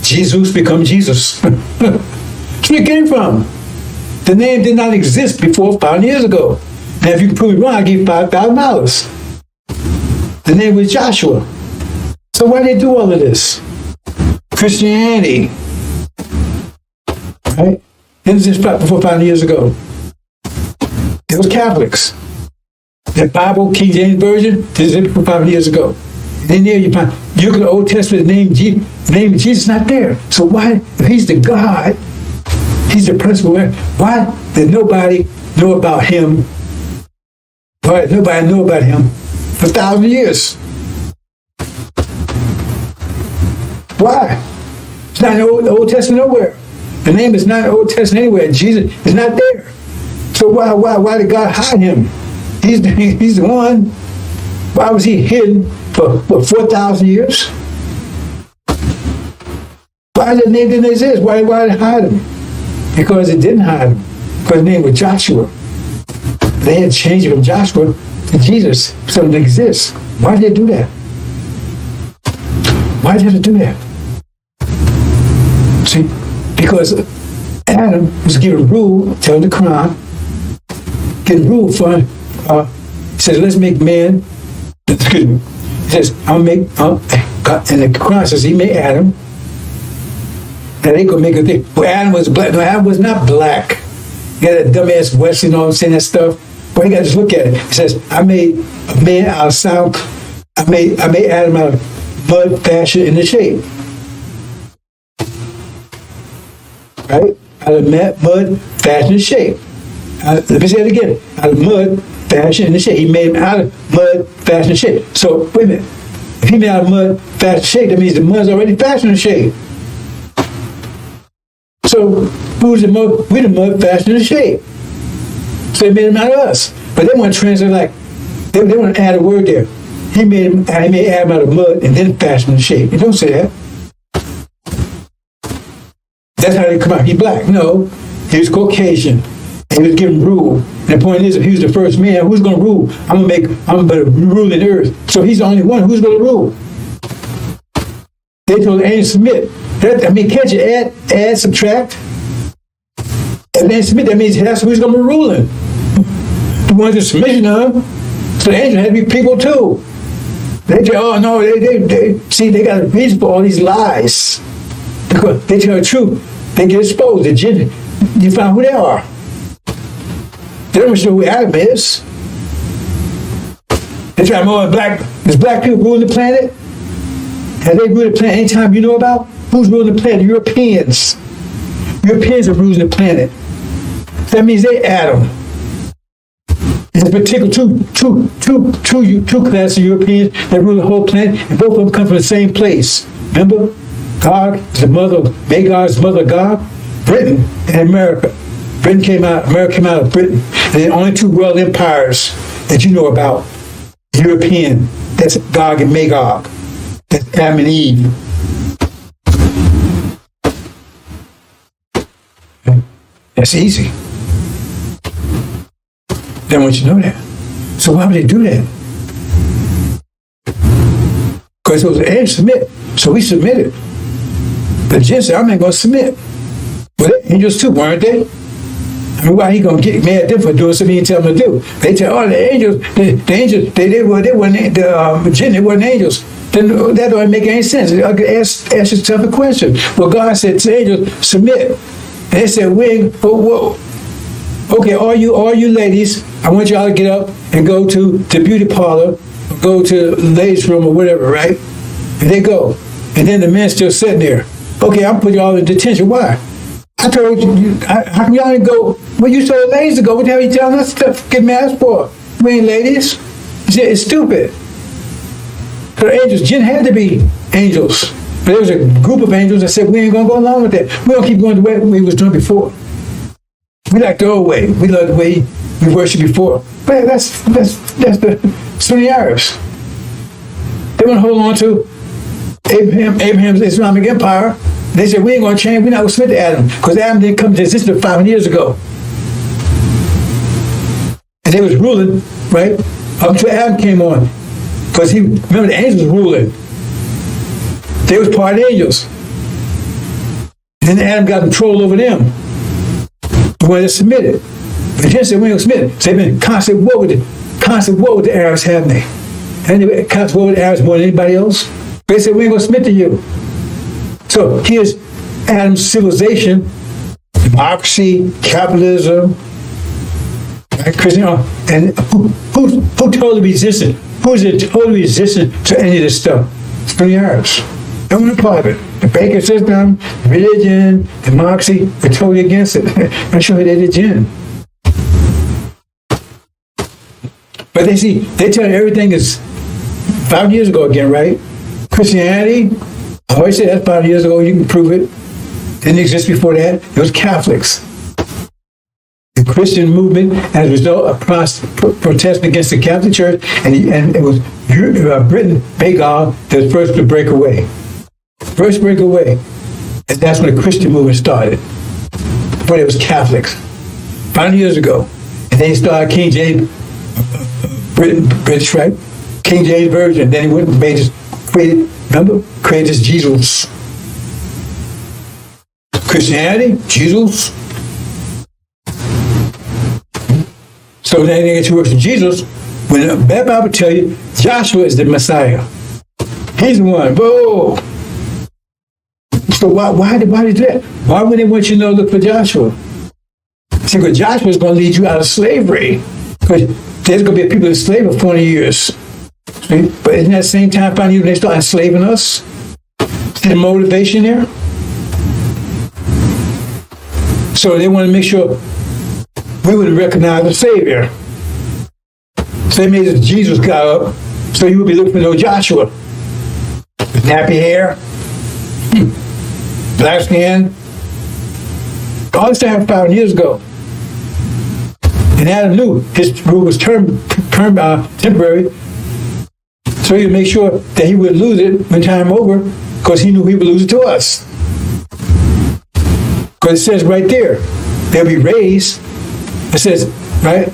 Jesus become Jesus. That's where it came from. The name did not exist before 5 years ago. Now, if you can prove it wrong, I'll give you $5,000. The name was Joshua. So why did they do all of this? Christianity. Right? It was just before 5 years ago. It was Catholics. That Bible, King James Version, this is before 5 years ago. And then there you find, you look at the Old Testament, the name of Jesus not there. So why, if he's the God, he's the principal, why did nobody know about him? Why did nobody know about him for 1,000 years? Why? It's not in the Old Testament nowhere. The name is not in the Old Testament anywhere. Jesus is not there. So why did God hide him? He's the one. Why was he hidden for 4,000 years? Why the name didn't exist? Why did it hide him? Because it didn't hide him. Because his name was Joshua. They had changed it from Joshua to Jesus, so it exists. Why did they do that? Why did they do that? See, because Adam was given rule, telling the Quran, getting rule for, he says, let's make man, excuse me, he says, I'll make, and the Quran says he made Adam, and they gonna make a thing. Well, Adam was black. No, Adam was not black. You got that dumbass Wesley, you know what I'm saying, that stuff. But you gotta just look at it. It says, I made a man out of sound, I made Adam out of mud, fashion, and the shape. Right? Out of mud, fashion, and shape. Let me say it again. Out of mud, fashion, and the shape. He made him out of mud, fashion, and shape. So, wait a minute. If he made out of mud, fashion, and shape, that means the mud's already fashion and shape. So, who's the mud? We're the mud, fashion, and shape. So they made him out of us. But they want to translate like, they want to add a word there. He made Adam out of mud and then fashion and shape. You don't say that. That's how they come out. He black. No, he was Caucasian. He was given rule. And the point is, if he was the first man, who's going to rule? I'm going to rule in earth. So he's the only one. Who's going to rule? They told the angel submit. Can't you add, subtract? And then submit, that means that's who's going to be ruling. The ones in submission of. So the angel had to be people too. They say, oh no, they got a reason for all these lies. Because they tell the truth, they get exposed. The gender, you find who they are. They don't know who Adam is. They try more there's black people ruling the planet. Have they ruled the planet anytime you know about? Who's ruling the planet? Europeans. Europeans are ruling the planet. That means they Adam. There's particular two classes of Europeans that rule the whole planet, and both of them come from the same place. Remember? Gog is the mother of Magog is the mother of Gog. Britain and America. America came out of Britain. And the only two world empires that you know about, European, that's Gog and Magog. That's Adam and Eve. That's easy. They don't want you to know that. So why would they do that? Because it was an submit. So we submitted. But Jen said, I'm not going to submit. Well, angels too, weren't they? I mean, why he gonna get mad at them for doing something he tell them to do? They tell, oh, the angels, they weren't the jinn, they weren't angels. Then that don't make any sense. Ask yourself a question. Well, God said to angels, submit. And they said, whoa. Okay, all you ladies, I want y'all to get up and go to the beauty parlor, go to the ladies' room or whatever, right? And they go. And then the men's still sitting there. Okay, I'm putting y'all in detention. Why? I told you, how come y'all didn't go? Well, you told the ladies to go. What the hell are you telling us to get mad for? We ain't ladies. It's stupid. So the angels, jinn had to be angels. But there was a group of angels that said, we ain't going to go along with that. We're going to keep going the way we was doing before. We like the old way. We love the way we worshiped before. But that's the Sunni Arabs. They want to hold on to Abraham's Islamic empire. They said, we ain't going to change. We're not going to submit to Adam. Because Adam didn't come to existence 500 years ago. And they was ruling, right, up until Adam came on. Because remember, the angels ruling. They was part of the angels. And then Adam got control over them. They wanted to submit it. But Jinn said, we ain't going to submit it. So they've been constant war with the Arabs, haven't they? And they constant war with the Arabs more than anybody else. They said, we ain't going to submit to you. So here's Adam's civilization, democracy, capitalism, right, Christian, and who totally resistant? Who's totally resistant to any of this stuff? It's from the Arabs. Don't want to part of it. The banking system, religion, democracy, they're totally against it. I'm sure they did jinn. But they tell you everything is 5 years ago again, right? Christianity, I always say that's 5 years ago, you can prove it. Didn't exist before that. It was Catholics. The Christian movement, as a result of protesting against the Catholic Church, and it was Britain, Bengal, that was first to break away. First break away. And that's when the Christian movement started. Before it was Catholics. 5 years ago. And then he started King James, British, right? King James Version. Then he went and created this Jesus. Christianity, Jesus. So then they get to work with Jesus. When the Bible tell you, Joshua is the Messiah. He's the one. Whoa. So why did that? Why would they want you to know, look for Joshua? See, because Joshua is going to lead you out of slavery. Because there's going to be people in slavery for 40 years. See? But isn't that the same time finally when they start enslaving us? See the motivation there? So they want to make sure we would recognize the Savior. So they made this Jesus guy up, so you would be looking for no Joshua. With nappy hair, black skin. All this happened 5 years ago. And Adam knew his rule was temporary, so he would make sure that he would lose it when time over, because he knew he would lose it to us. Because it says right there, they'll be raised. It says, right?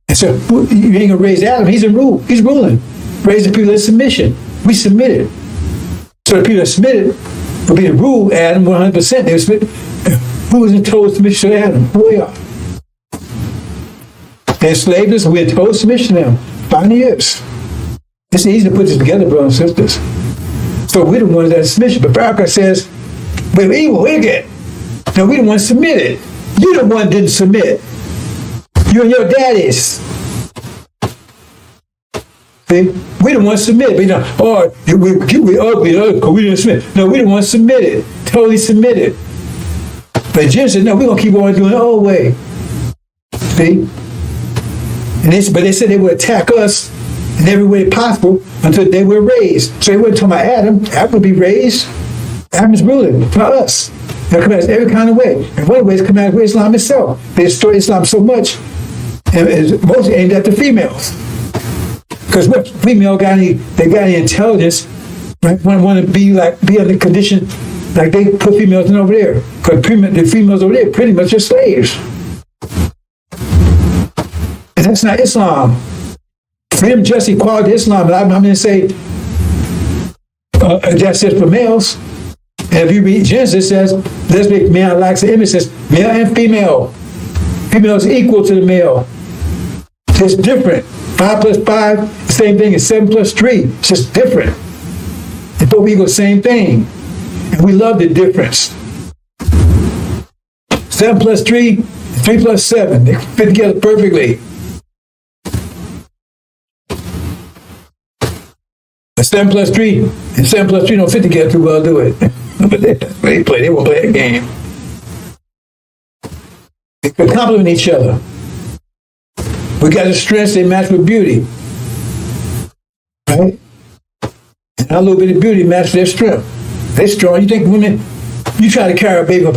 And so you ain't gonna raise Adam. He's in rule. He's ruling. Raise the people in submission. We submitted. So the people that submitted will be in rule. Adam 100%. They submit. Who was in total submission to Adam? Who we are? They enslaved us. We're in total submission to them. 5 years. It's easy to put this together, brothers and sisters. So we're the ones that are submission. But Baruch says, we're evil, wicked. No, we the ones submitted. You the one didn't submit. You and your daddies. See? We the ones submitted. We don't, we ugly because we didn't submit. No, we the ones submitted. Totally submitted. But Jim said, no, we're going to keep on doing it the old way. See? But they said they would attack us in every way possible until they were raised. So they weren't talking about Adam. Adam would be raised. Adam is ruling for us. They'll come at us every kind of way. And one way is come at Islam itself. They destroy Islam so much, and it's mostly aimed at the females. Because what female got any intelligence, right? Want to be in the condition like they put females in over there. Because the females over there pretty much are slaves. And that's not Islam. Freedom, justice, equality, Islam. I'm going to say that's it for males. And if you read Genesis, it says, let's make man like the image, says male and female. Female is equal to the male. It's just different. 5 plus 5, the same thing as 7 plus 3. It's just different. It's both equal, same thing. And we love the difference. 7 plus 3, 3 plus 7. They fit together perfectly. But 7 plus 3 and 7 plus 3 don't fit together too well, do it? But they play. They won't play a game. They complement each other. We got the strengths, they match with beauty. Right? And our little bit of beauty matches their strength. They're strong. You think women, you try to carry a baby for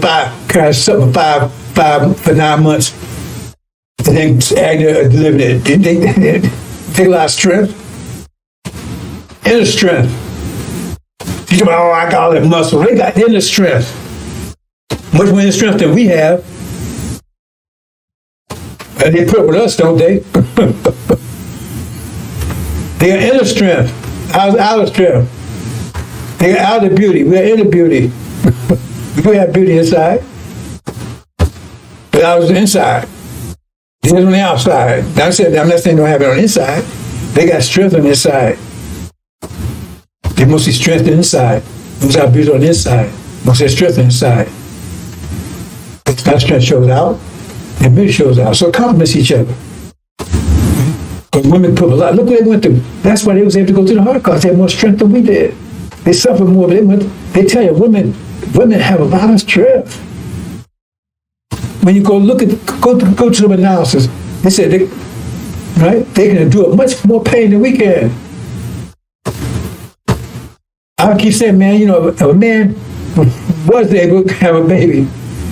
carry something for 9 months, and then deliver it. They take a lot of strength. Inner strength. You talk about, oh, I got all that muscle. They got inner strength. Much more inner strength than we have. And they put it with us, don't they? They got inner strength. Outer strength. They got outer beauty. We got inner beauty. We do have beauty inside. But ours is inside. It is on the outside. I'm not saying they don't have it on the inside. They got strength on the inside. They mostly strength inside. Most of our beauty on the inside. Most of their strength inside. That strength shows out. And beauty shows out. So it complements each other. But women put a lot. Look what they went through. That's why they was able to go to the Holocaust. They had more strength than we did. They suffered more, but they tell you women have a lot of strength. When you go to some analysis, they said they can endure much more pain than we can. I keep saying, man, if a man was able to have a baby,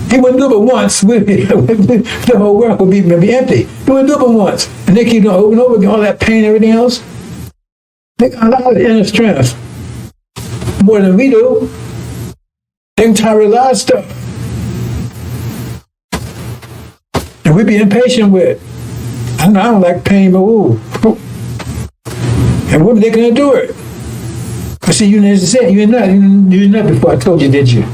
he wouldn't do it but once. The whole world would be empty. He wouldn't do it but once. And they keep doing over and over again, all that pain and everything else. They got a lot of inner strength. More than we do. They can tolerate a lot of stuff. And we be impatient with. I don't like pain, but ooh. And women, they can endure it. But see, you're not before I told you, did you?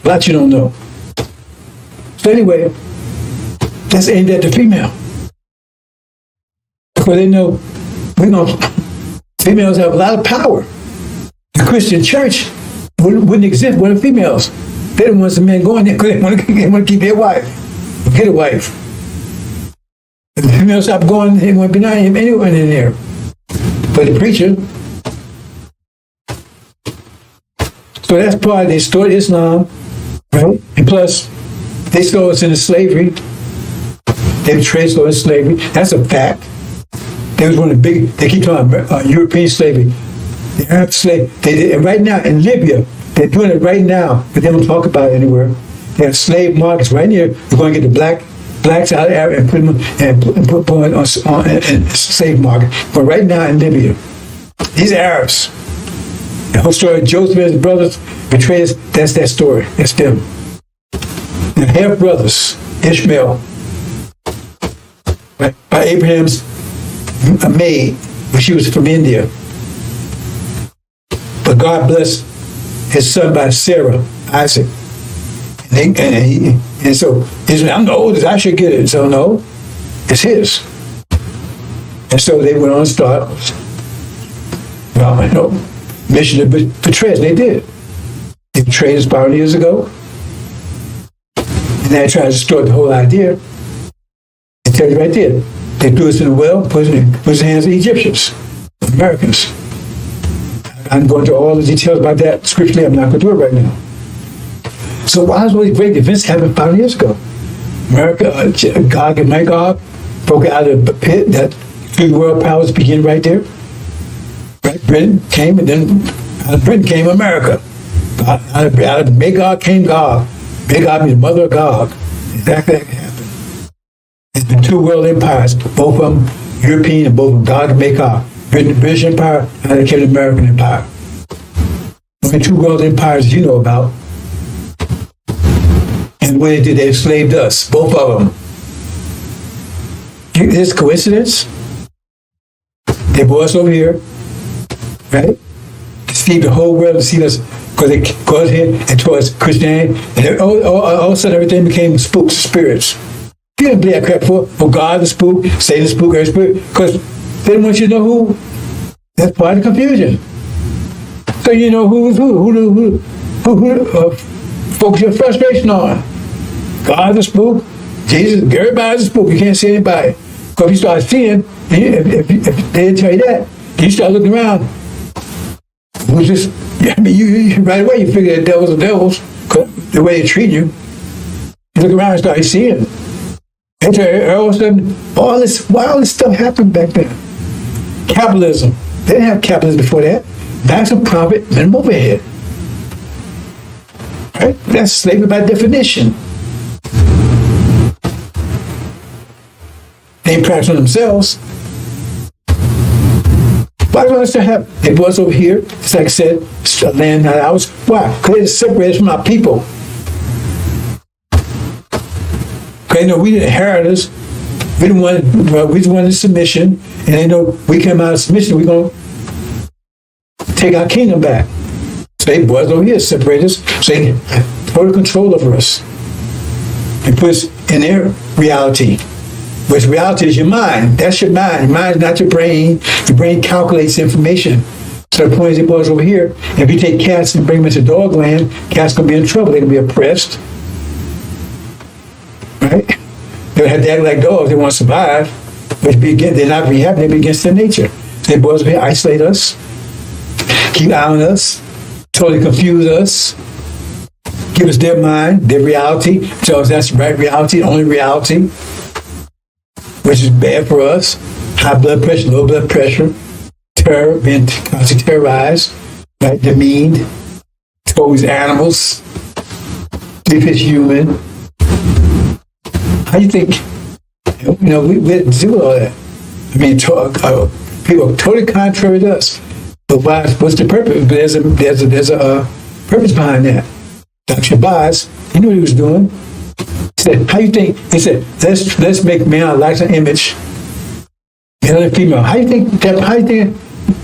A lot you don't know. So anyway, that's aimed at the female. Because they know females have a lot of power. The Christian church wouldn't exist without females. They're the ones the men go in there because they want to keep their wife. Get a wife. If the females stop going, they won't be anyone in there. But the preacher. So that's part of the story of Islam, right? And plus, they stole us into slavery. They traced us into slavery. That's a fact. They was one of the big. They keep talking about European slavery. The Arab slave. And right now in Libya, they're doing it right now, but they don't talk about it anywhere. They have slave markets right here. They're going to get the blacks out of Arab and put them and put them on slave market. But right now in Libya, these Arabs. The whole story of Joseph and his brothers betrayed us. That's that story. That's them. And half brothers, Ishmael, by Abraham's maid, when she was from India. But God blessed his son by Sarah, Isaac. And so he said, I'm the oldest, I should get it. So no, it's his. And so they went on to start, mission to betray us. They did. They betrayed us 500 years ago. And they tried to destroy the whole idea. I tell you right there. They threw us in the well, put us in the hands of the Egyptians, Americans. I'm going to all the details about that scripturally. I'm not going to do it right now. So why is all these great events happened 500 years ago? America, Gog and Magog broke out of the pit. That three world powers begin right there. Right? Britain came, and then out of Britain came America. Out of Magog came Gog. Magog means mother of Gog. Exactly that happened. It's been two world empires, both of them European and both of them Gog and Magog. British Empire, and then came the American Empire. Only two world empires you know about. And what they did, they enslaved us, both of them. Is this coincidence? They brought us over here, right? Deceived the whole world, deceived us because they goes here and towards Christianity, and all of a sudden everything became spooks, spirits. You didn't believe that crap before. Oh, God, the spook, Satan, the spook, every spirit, because they didn't want you to know who. That's part of the confusion. So you know who focus your frustration on. God, the spook, Jesus, everybody's a spook. You can't see anybody. Because if you start seeing, if they didn't tell you that, you start looking around. Who's this? I mean, you right away you figure the devils are devils, because the way they treat you. You look around and start seeing. And all of a sudden, all this stuff happened back then. Capitalism. They didn't have capitalism before that. Maximum profit, minimum overhead. Right? That's slavery by definition. They ain't practicing themselves. Why do I still have? They brought us over here, just like I said, land not ours. Why? Because they separated from our people. Because they know we didn't inherit us. We just wanted submission, and they know we came out of submission, we're going to take our kingdom back. So they brought us over here, separate us, so they can total control over us. And put us in their reality. Which reality is your mind. That's your mind. Your mind is not your brain. Your brain calculates information. So the point is, it was over here. If you take cats and bring them into dog land, cats going to be in trouble. They're going to be oppressed. Right? They have to act like dogs. They want to survive. But they're not going to be happy. They're against their nature. So they boys over here isolate us, keep an eye on us, totally confuse us, give us their mind, their reality, tell us that's the right reality, the only reality, which is bad for us. High blood pressure, low blood pressure, terror, being constantly terrorized, right? Demeaned, towards animals, if it's human. How do you think, we had to do all that? I mean, people are totally contrary to us. But what's the purpose? There's a purpose behind that. Dr. Shabazz, he knew what he was doing. He said, how you think? He said, let's make man our likeness and image, male and female. How you think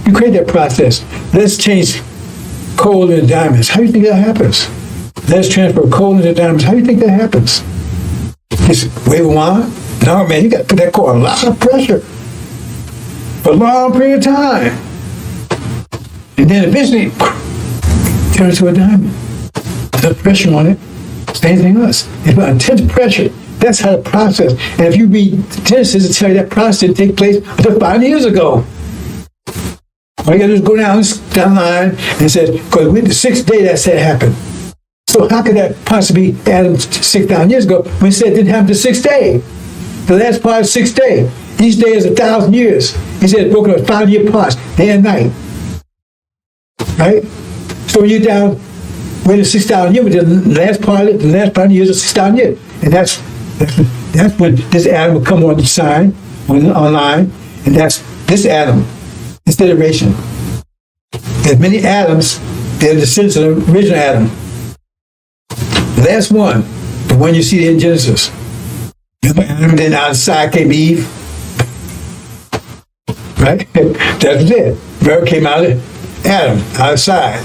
you create that process? Let's change coal into diamonds. How do you think that happens? Let's transfer coal into diamonds. How do you think that happens? Just wave a wand? No, man, you got to put that coal on a lot of pressure for a long period of time. And then eventually, turn it to a diamond. There's pressure on it. Same thing us. It's about intense pressure. That's how the process. And if you read Genesis, it'll tell you that process didn't take place until 5 years ago. All you gotta do is go down the line and it says, because with the 6th day that said happened. So how could that possibly be Adam 6,000 years ago when he said it didn't happen the 6th day? The last part of the 6th day. Each day is 1,000 years. He said it's broken up 5-year parts, day and night. Right? So when you're down with the 6,000 years, the last part of the years is 6,000 years. And that's when this Adam will come on the sign, online, and that's this Adam, this iteration. There's many Adams, they're the descendants of the original Adam. The last one, the one you see in Genesis. And then outside came Eve. Right? That was it. Verb came out of Adam, outside.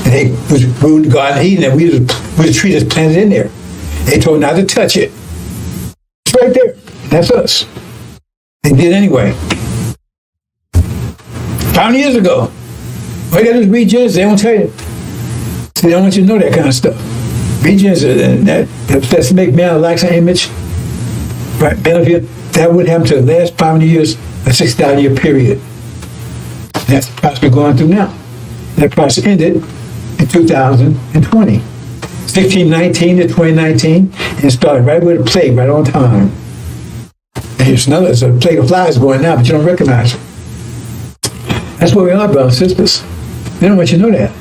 And they was ruled the Garden of Eden, and we was a tree that's planted in there. They told not to touch it. It's right there. That's us. They did anyway. 5 years ago. All you gotta do is read Genesis, they won't tell you. See, they don't want you to know that kind of stuff. Read Genesis, and that's to make man a likeness and image. Right? That would happen to the last 500 years, a 6,000 year period. That's the process we're going through now. That process ended in 2020. 1619 to 2019, and it started right with a plague, right on time. And there's a plague of flies going now, but you don't recognize it. That's where we are, brothers and sisters. They don't want you to know that.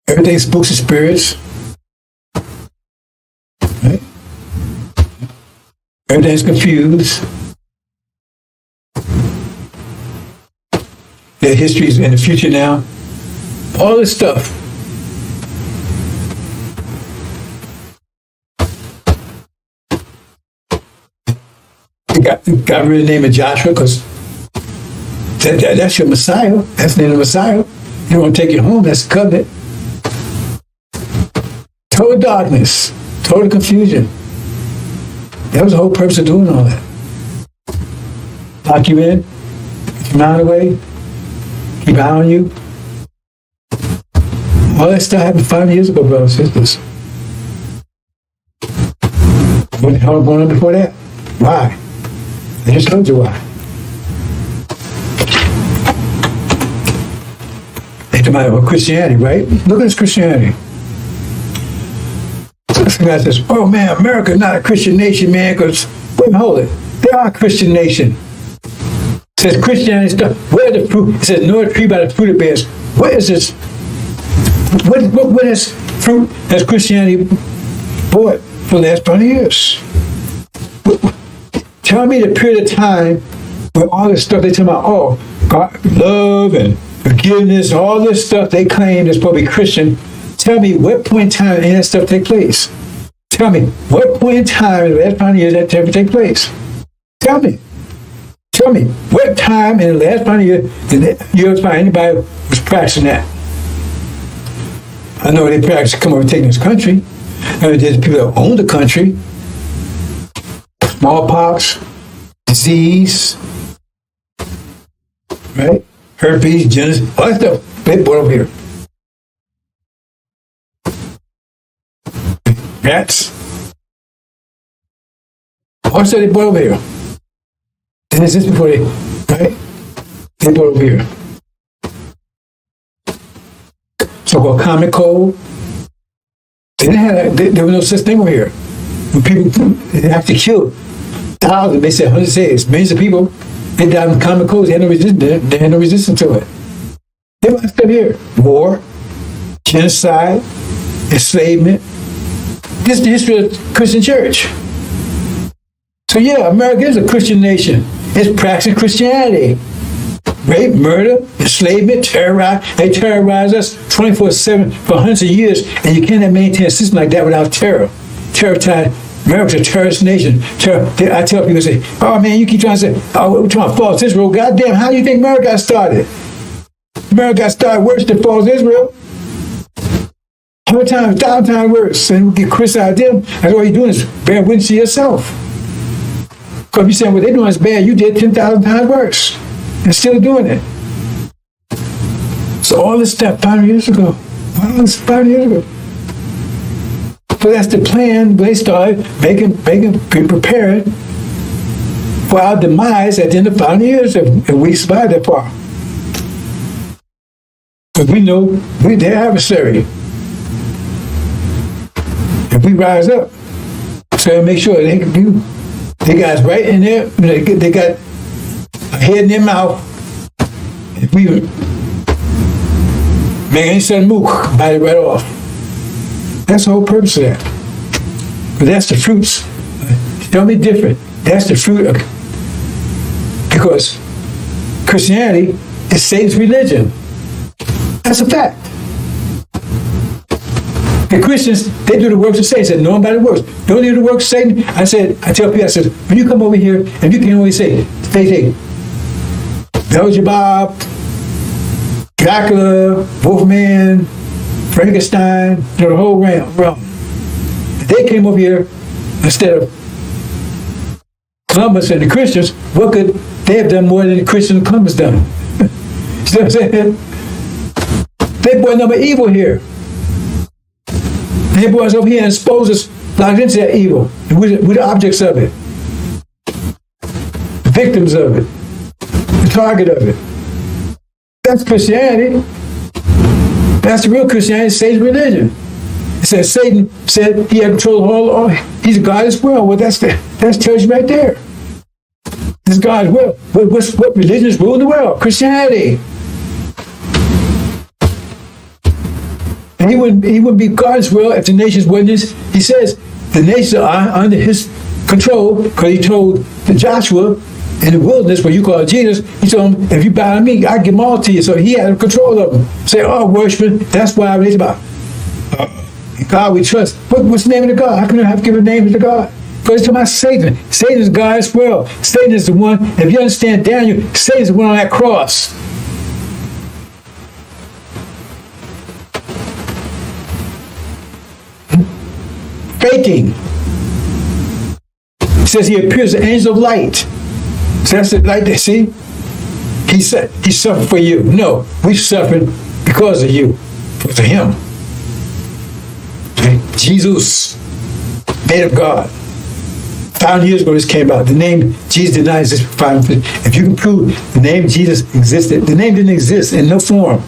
Everything's spooks and spirits. Right? Everything's confused. Their history's in the future now. All this stuff. Got rid of the name of Joshua because that's your Messiah. That's the name of the Messiah. They want to take you home. That's the covenant. Total darkness, total confusion. That was the whole purpose of doing all that. Lock you in, get your mind away, keep an eye on you. All that stuff happened 5 years ago, brothers and sisters. What the hell was going on before that? Why? I just told you why. They talk about Christianity, right? Look at this Christianity. This guy says, oh man, America's not a Christian nation, man, because, wait, hold it. They are a Christian nation. It says Christianity stuff. Where the fruit? It says, know a tree by the fruit it bears. What is this? What is fruit has Christianity brought for the last 20 years? Tell me the period of time where all this stuff they talk about, oh, God, love and forgiveness, all this stuff they claim is supposed to be Christian. Tell me what point in time any of that stuff take place. Tell me what point in time in the last 20 years that ever take place. Tell me. Tell me what time in the last 20 years did you ever find anybody was practicing that? I know they practice come overtaking this country. There's people that own the country. Smallpox, disease, right? Herpes, Genesis, all that stuff they brought over here. Rats. All that stuff they brought over here. And it's just before they, right? They brought over here. So-called common cold. They didn't have that. There was no such thing over here. When people they have to kill thousands, they said hundreds, millions of people, they died from common cold. They had no resistance. They had no resistance to it. They were stuff here: war, genocide, enslavement. This is the history of the Christian church. So yeah, America is a Christian nation. It's practicing Christianity. Rape, murder, enslavement, terrorize. They terrorize us 24/7 for hundreds of years, and you cannot maintain a system like that without terror. Terror. America's a terrorist nation. I tell people, say, oh man, you keep trying to say, oh, we're talking about false Israel. Goddamn, how do you think America got started? America got started worse than false Israel. 100 times, 1,000 times worse. And we get criticized them. That's all you're doing is bear witness to yourself. Because if you're saying what they're doing is bad, you did 10,000 times worse. And still doing it. So all this stuff 5 years ago. All this 5 years ago. So that's the plan. They started preparing for our demise at the end of 5 years if we survive that far. Because we know we're their adversary. If we rise up, so make sure they got us right in there. They got a head in their mouth. If we make any sudden move, bite it right off. That's the whole purpose of that. But that's the fruits. Tell me different. That's the fruit of, because Christianity is Satan's religion. That's a fact. The Christians, they do the works of Satan. I said, no one by the works. Don't do the works of Satan. I tell people, I said, when you come over here, and you can only say, Beelzebub, Dracula, Wolfman, Frankenstein, the whole realm. They came over here instead of Columbus and the Christians. What could they have done more than the Christians and Columbus done? You know what I'm saying? They brought number evil here. They brought us over here and exposed us, locked into that evil. And we're the objects of it, the victims of it, the target of it. That's Christianity. That's the real Christianity, Satan's religion. It says Satan said he had control of all, he's a God as well. Well, that tells you right there. This God's will. What religion is ruling the world? Christianity. And he wouldn't be God's will if the nations wasn't his. He says the nations are under his control, because he told Joshua in the wilderness, where you call Jesus, he told him, if you bow to me, I give them all to you. So he had control of them. Say, oh, worshiping, that's why it's about God we trust. What's the name of the God? How can I have to give a name to the God? Because it's about Satan. Satan is God as well. Satan is the one, if you understand Daniel, Satan is the one on that cross. faking. It says he appears as an angel of light. So that's the light they see. He said he suffered for you. No, we suffered because of you, because of him. Okay? Jesus, made of God. 500 years ago this came about. The name Jesus did not exist for 500 years. If you can prove the name Jesus existed, the name didn't exist in no form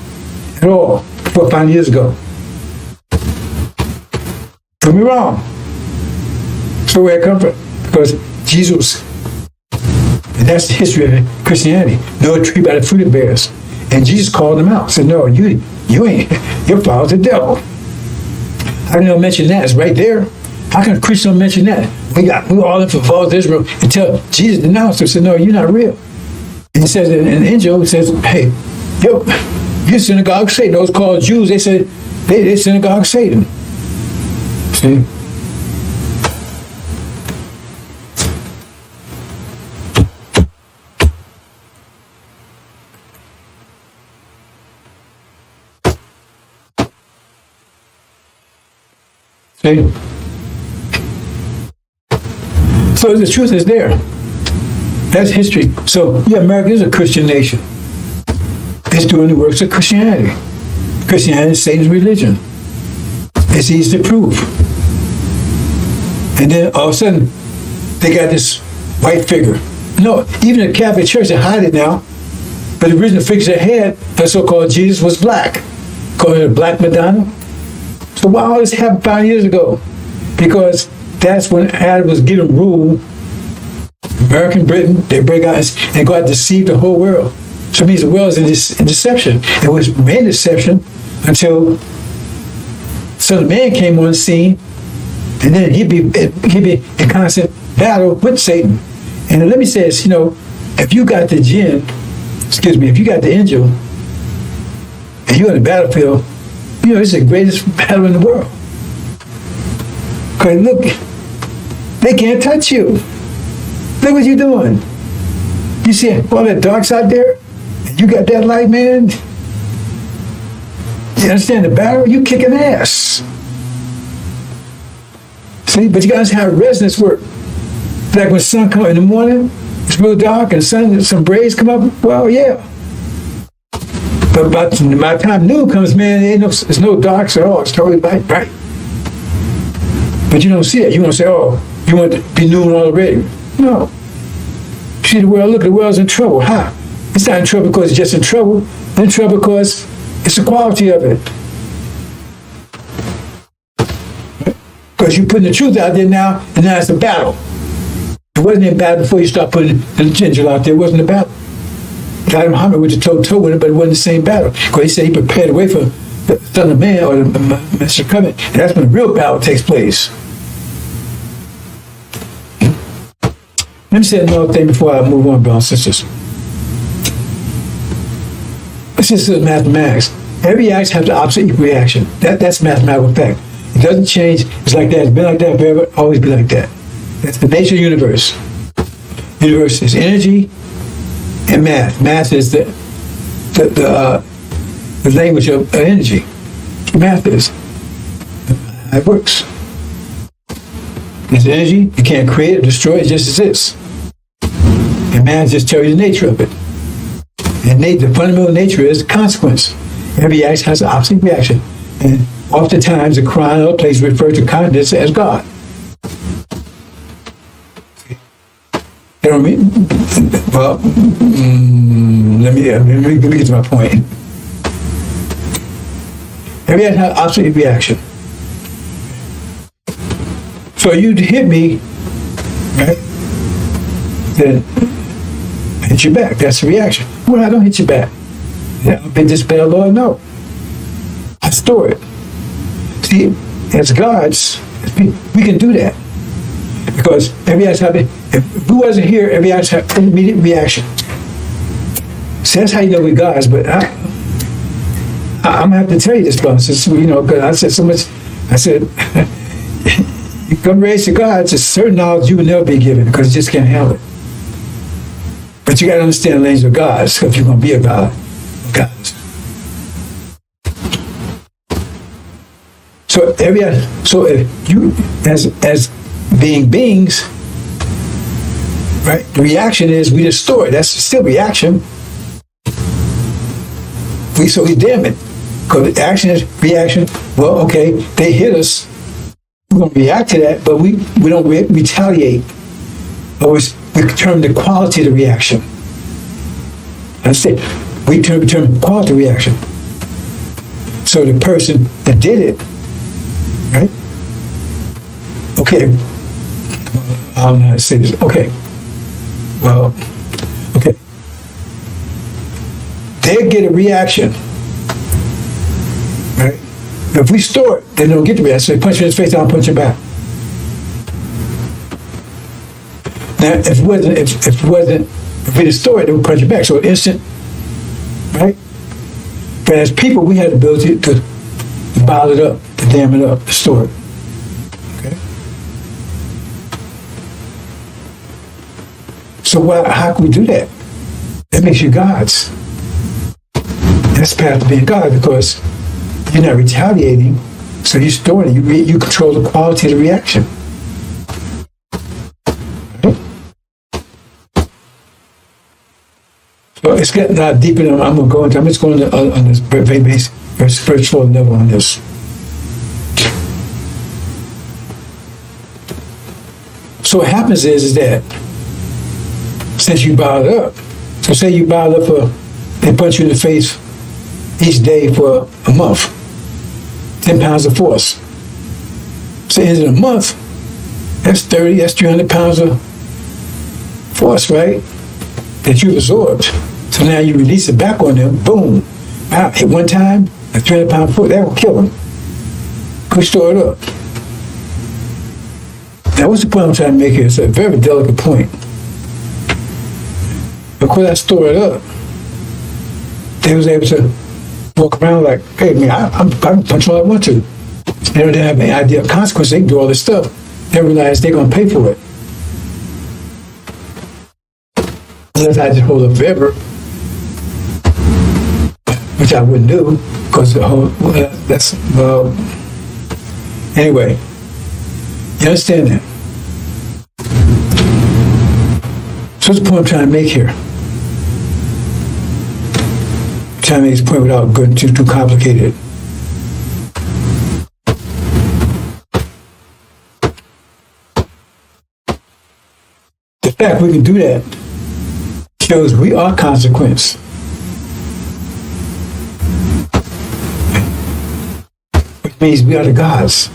at all before 500 years ago. Prove me wrong. So where it come from? Because Jesus, and that's the history of Christianity. Know a tree by the fruit it bears. And Jesus called them out. Said, no, you ain't, your father's the devil. How can you mention that? It's right there. How can a Christian mention that? We were all in for false Israel until Jesus denounced us. Said, no, you're not real. And he says, and an angel says, hey, you're synagogue Satan. Those called Jews, they said, they synagogue Satan. See? See? So the truth is there. That's history. So, yeah, America is a Christian nation. It's doing the works of Christianity. Christianity is Satan's religion. It's easy to prove. And then all of a sudden, they got this white figure. No, even the Catholic Church, they hide it now. But the original figure they had, the so-called Jesus, was black. Called it a black Madonna. So why all this happened 5 years ago? Because that's when Adam was given rule. American Britain, they break out and God deceived the whole world. So it means the world is in deception. It was made deception until Son of Man came on the scene, and then he'd be in constant battle with Satan. And let me say this, if you got the jinn, if you got the angel, and you're on the battlefield, it's the greatest battle in the world. Because look, they can't touch you. Look what you're doing. You see all that darks out there? And you got that light, man? You understand the battle? You kicking ass. See, but you guys have resonance work. Like when the sun comes in the morning, it's real dark, and some rays come up, well, yeah. But by the time noon comes, man, there's no darks at all. It's totally bright. But you don't see it. You want to say, oh, you want to be noon already. No. See the world, look, the world's in trouble. How? It's not in trouble because it's just in trouble. It's in trouble because it's the quality of it. Because you're putting the truth out there now, and now it's a battle. It wasn't a battle before you start putting the ginger out there. It wasn't a battle. God Muhammad went to toe-to-toe with it, but it wasn't the same battle. Because he said he prepared the way for the Son of Man or the Mr. Coming. And that's when the real battle takes place. Let me say another thing before I move on, brothers and sisters. This is mathematics. Every action has the opposite equal reaction. That's mathematical fact. It doesn't change. It's like that. It's been like that forever. Always be like that. That's the nature of the universe. The universe is energy and math. Math is the language of energy. Math is how it works. It's energy. You can't create it, destroy it. It just exists. And math just tells you the nature of it. And the fundamental nature is consequence. Every action has an opposite reaction. And oftentimes the Quran and other places refer to kindness as God. They don't mean, well, let me get to my point. Every action has an opposite reaction. So you hit me, right? Then I hit you back. That's the reaction. Well, I don't hit you back. Yeah, I've been dispelled, Lord, no. I store it. See, as gods, we can do that. Because every action, if we wasn't here, every action had an immediate reaction. See, that's how you know we're gods, but I'm going to have to tell you this, brother, because I said so much, I said, you come raise to God, it's a certain knowledge you will never be given because you just can't handle it. But you got to understand the language of God if you're going to be a God. So So if you, as being beings, right? The reaction is we distort it. That's still reaction. We damn it. Because action is reaction. Well, okay, they hit us. We're going to react to that, but we don't retaliate. Or we determine the quality of the reaction. That's it. We determine the quality of the reaction. So the person that did it, right? Okay. I don't know how to say this. Okay. Well, okay. They get a reaction, right? If we store it, they don't get the reaction. So they punch you in the face, I'll punch you back. Now, if we distort it, they would punch you back. So instant, right? But as people, we had the ability to bottle it up, to dam it up, to store it. Okay. So how can we do that? That makes you gods. That's the path to being God, because you're not retaliating, so you're storing it. You control the quality of the reaction. Right? So it's getting a lot deeper than I'm just going on this very basic, very spiritual level on this. So what happens is that since you bottled up, so say you bottled up they punch you in the face each day for a month, 10 pounds of force. So in a month, that's 300 pounds of force, right? That you've absorbed. So now you release it back on them, boom. Wow, hit one time, a 300-pound force, that will kill them. Push store it up. Now what's the point I'm trying to make here? It's a very delicate point. Because I store it up, they was able to walk around like, hey, man, I can punch all I want to. They don't have any idea of consequence. They can do all this stuff. They realize they're going to pay for it. Unless I just hold up forever, which I wouldn't do, because anyway, you understand that? So what's the point I'm trying to make here? Trying to make this point without going too complicated. The fact we can do that shows we are consequence. Which means we are the gods.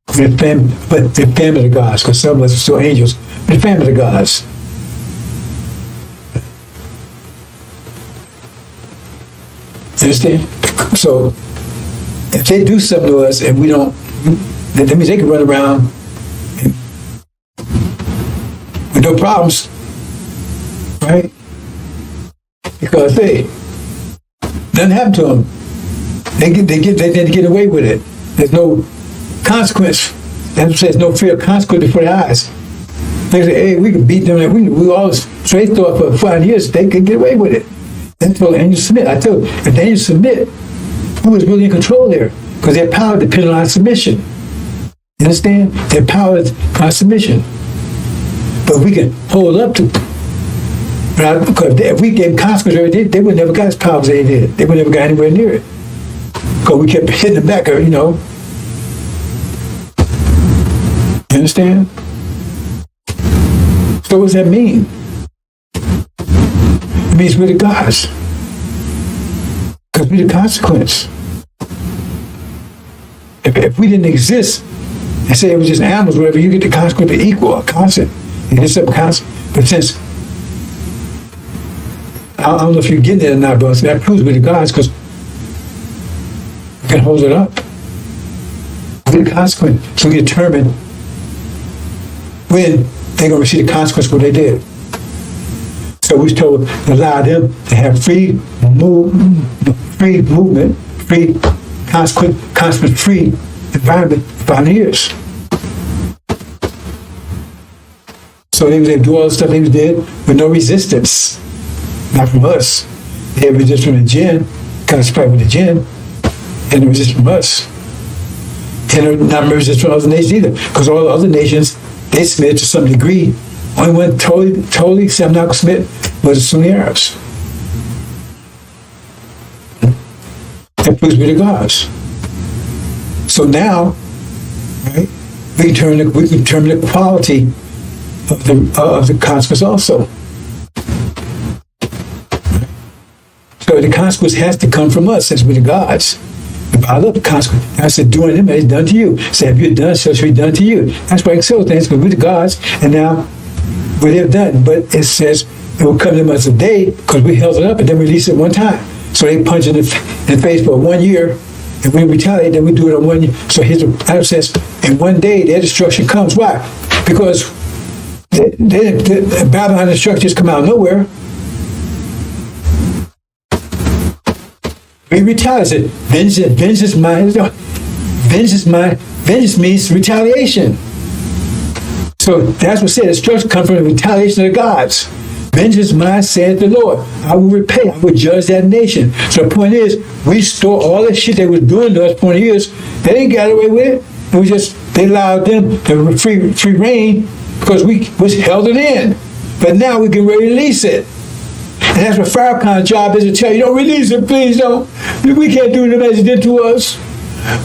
But the family of the gods, because some of us are still angels, but the family of the gods. Understand? So if they do something to us and we don't, that means they can run around with no problems, right? Because nothing happened to them. They get away with it. There's no consequence. There's no fear of consequence before their eyes. They say, hey, we can beat them. We all straight thought for 5 years they could get away with it. Then told the angels submit. I told you, if the angels submit, who is really in control there? Because their power depends on our submission. You understand? Their power is our submission. But we can hold up to, because if we gave consequence, they would never got as power as they did. They would never got anywhere near it. Because we kept hitting them back, You understand? So what does that mean? It means we're the gods. Because we're the consequence. If we didn't exist, and say it was just animals, whatever, you get the consequence of equal, or constant. You get something constant. But since, I don't know if you're getting it or not, but that proves we're the gods, because we can hold it up. We're the consequence. So we determine when they're going to receive the consequence of what they did. So we told to allow them to have free movement, free consequence-free environment for 5 years. So they do all the stuff they did with no resistance, not from us. They had resistance from the jinn, kind of spread with the jinn, and the resistance from us. and they're not members from other nations either, because all the other nations, they submitted to some degree. Only one totally said, I'm not going to submit, was the Sunni Arabs. That proves we the gods. So now, right, we can determine the quality of the consequence also. So the consequence has to come from us, since we're the gods. I love the consequence. I said, doing them as done to you. Say, if you're done, so shall be done to you. That's why I excel things, because we're the gods, and now what they've done. But it says it will come to them as a day, because we held it up and then release it one time. So they punch in the face for 1 year, and when we retaliate, then we do it on 1 year. So here's the Bible says, in one day their destruction comes. Why? Because the Babylon destruction just come out of nowhere. We retaliate. Vengeance is mine. Vengeance means retaliation. So that's what it said. Destruction comes from the retaliation of the gods. Vengeance is mine, saith the Lord. I will repay. I will judge that nation. So the point is, we store all that shit they was doing to us for 20 years. They didn't get away with it. It was just, they allowed them the free reign because we was held it in. But now we can release it. And that's what Farrakhan's job is, to tell you, don't release it, please don't. We can't do them as it did to us.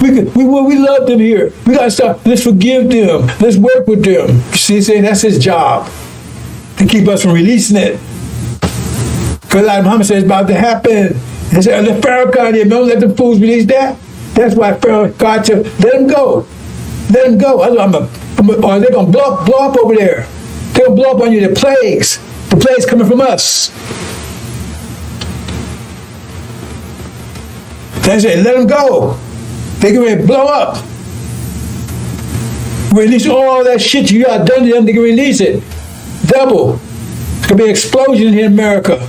We love them here. We got to stop. Let's forgive them. Let's work with them. You see, that's his job, to keep us from releasing it. Because like Muhammad said, it's about to happen. And so the Farrakhan here, don't let the fools release that. That's why God said, let them go. Let them go. Or they're going to blow up over there. They're going to blow up on you, the plagues. The plague's coming from us. That's it. Let them go. They can ready to blow up. Release all that shit you got done to them. They can release it. Double. It's gonna be an explosion here in America,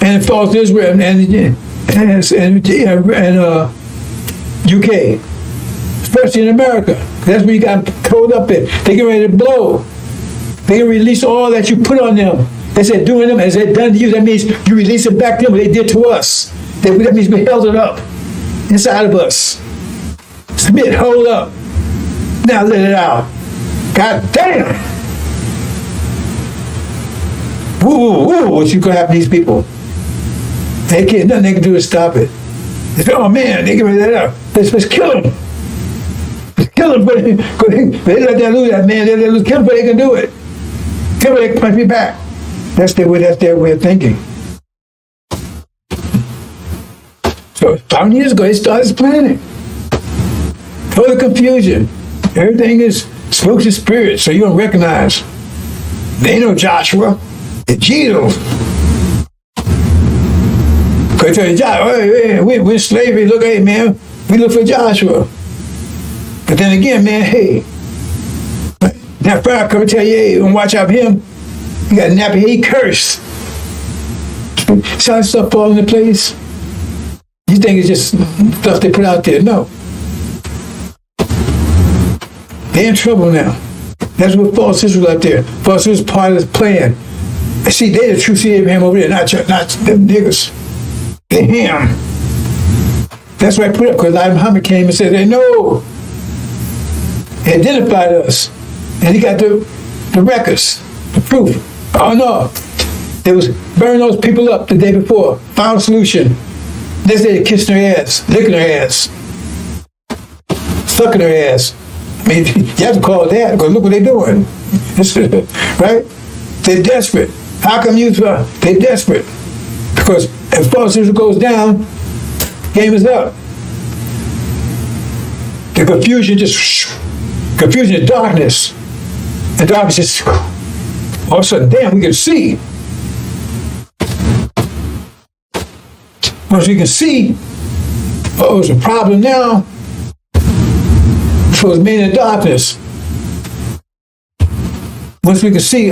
and it falls to Israel and UK, especially in America. That's where you got pulled up in. They get ready to blow. They can release all that you put on them. They said doing them as they've done to you. That means you release it back to them what they did to us. That means we held it up inside of us. Submit, hold up. Now let it out. God damn. Woo, what's going to happen to these people? They can't, nothing they can do to stop it. They say, oh man, they can let it out. Let's kill them. Let's kill them. But they let that lose that man. They let lose. Kill them, but they can do it. Kill them, they can punch me back. That's their way of thinking. So 5 years ago, they started planning. Total confusion. Everything is spooks and spirits, so you don't recognize. They know Joshua. It's Jesus. Because tell you, Joshua, we're in slavery. Look, hey, man, we look for Joshua. But then again, man, hey, that fire come and tell you, hey, don't watch out for him. You got nappy, he cursed. See how stuff fall into place? You think it's just stuff they put out there? No. They're in trouble now. That's what false Israel out there. False Israel is part of this plan. See, they're the true seed of Abraham over there, not them niggas. They're him. That's why I put up, because Elijah Muhammad came and said, they know. He identified us. And he got the records, the proof. Oh no. They was burning those people up the day before. Found a solution. They said kissing their ass, licking their ass, sucking their ass. I mean, you have to call it that, because look what they're doing. Right? They're desperate. How come they're desperate? Because if false Israel goes down, game is up. The confusion is darkness. And darkness is, all of a sudden, damn, we can see. Once we can see, oh, it's a problem now. So it's made in darkness. Once we can see,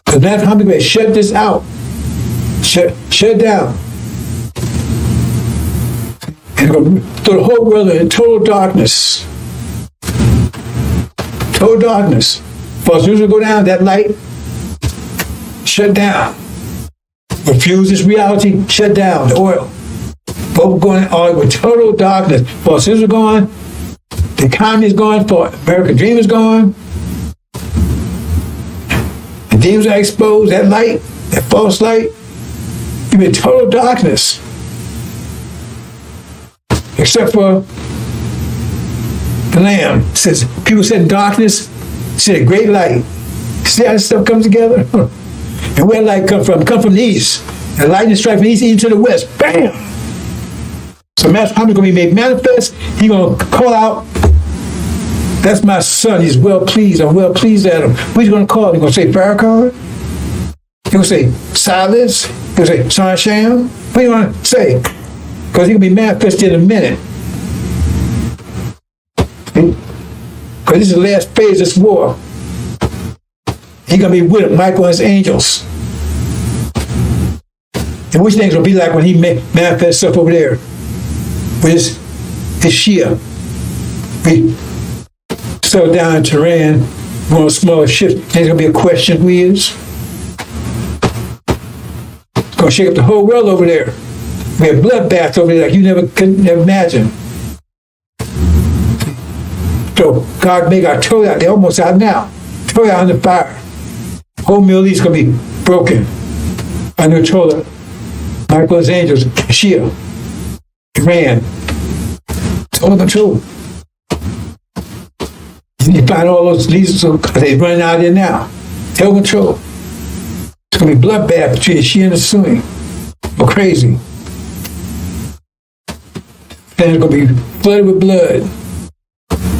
because that's how we shut this out. Shut down. And throw the whole world in total darkness. Total darkness. False Israel go down, that light, shut down. Refuse this reality, shut down the oil. Both going on with total darkness. False is gone. The economy is gone. For American dream is gone. The demons are exposed. That light, that false light, you're in total darkness. Except for the Lamb. It says, people said darkness, said great light. See how this stuff comes together? And where light come from? Come from the east. And lightning strike from the east, even to the west. Bam! So Master Muhammad is going to be made manifest. He's going to call out, that's my son. He's well pleased. I'm well pleased at him. What he's going to call? He's going to say Farrakhan? He's going to say Silas? He's going to say Son Sham? What do you want to say? Because he's going to be manifested in a minute. Because this is the last phase of this war. He's going to be with Michael and his angels. And which things will be like when he manifests himself over there with his Shia. We settle down in Tehran, one of the smaller ships. There's going to be a question who he is. It's going to shake up the whole world over there. We have bloodbaths over there like you could never imagine. So God make our Torah out. They're almost out now. Torah under fire. Whole Middle East is going to be broken under Torah. Michael's angels, Shia, Iran, total control. You find all those leaders, they're running out there now. Total control. It's going to be bloodbath between the Shia and the Sunni. Go crazy. Then it's going to be flooded with blood.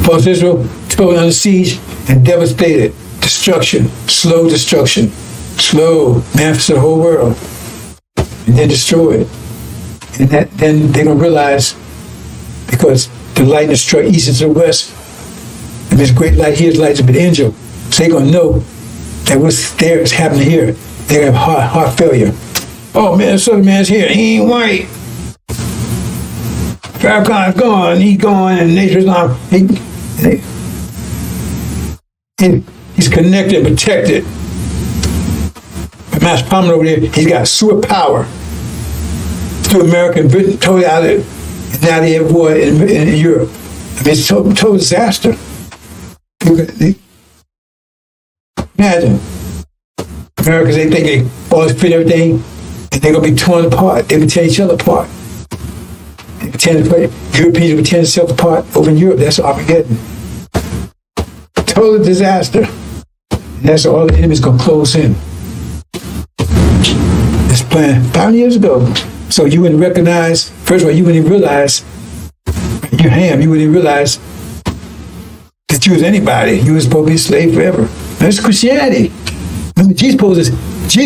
False Israel, totally under siege and devastated. Destruction, slow destruction, slow manifest of the whole world. And then destroy it. And then they're going to realize, because the lightning struck east and to the west, and this great light here is light of an angel. So they're going to know that what's there is happening here. They're going to have heart failure. Oh man, this other man's here. He ain't white. Farrakhan's gone. He's gone. And nature's not. He's connected, protected. But Master Muhammad over there, he's got superpower. Through America and Britain, totally out of it. And now they have war in Europe. I mean, it's total disaster. Imagine. Americans, they think they always fit everything, and they're going to be torn apart. They will tear each other apart. They pretend Europeans will tear themselves apart over in Europe. That's Armageddon. Total disaster. And that's all the enemy's going to close in. This plan 5 years ago. So you wouldn't recognize, first of all, you wouldn't even realize, you're Ham, you wouldn't even realize that you was anybody. You was supposed to be a slave forever. That's Christianity. Remember, Jesus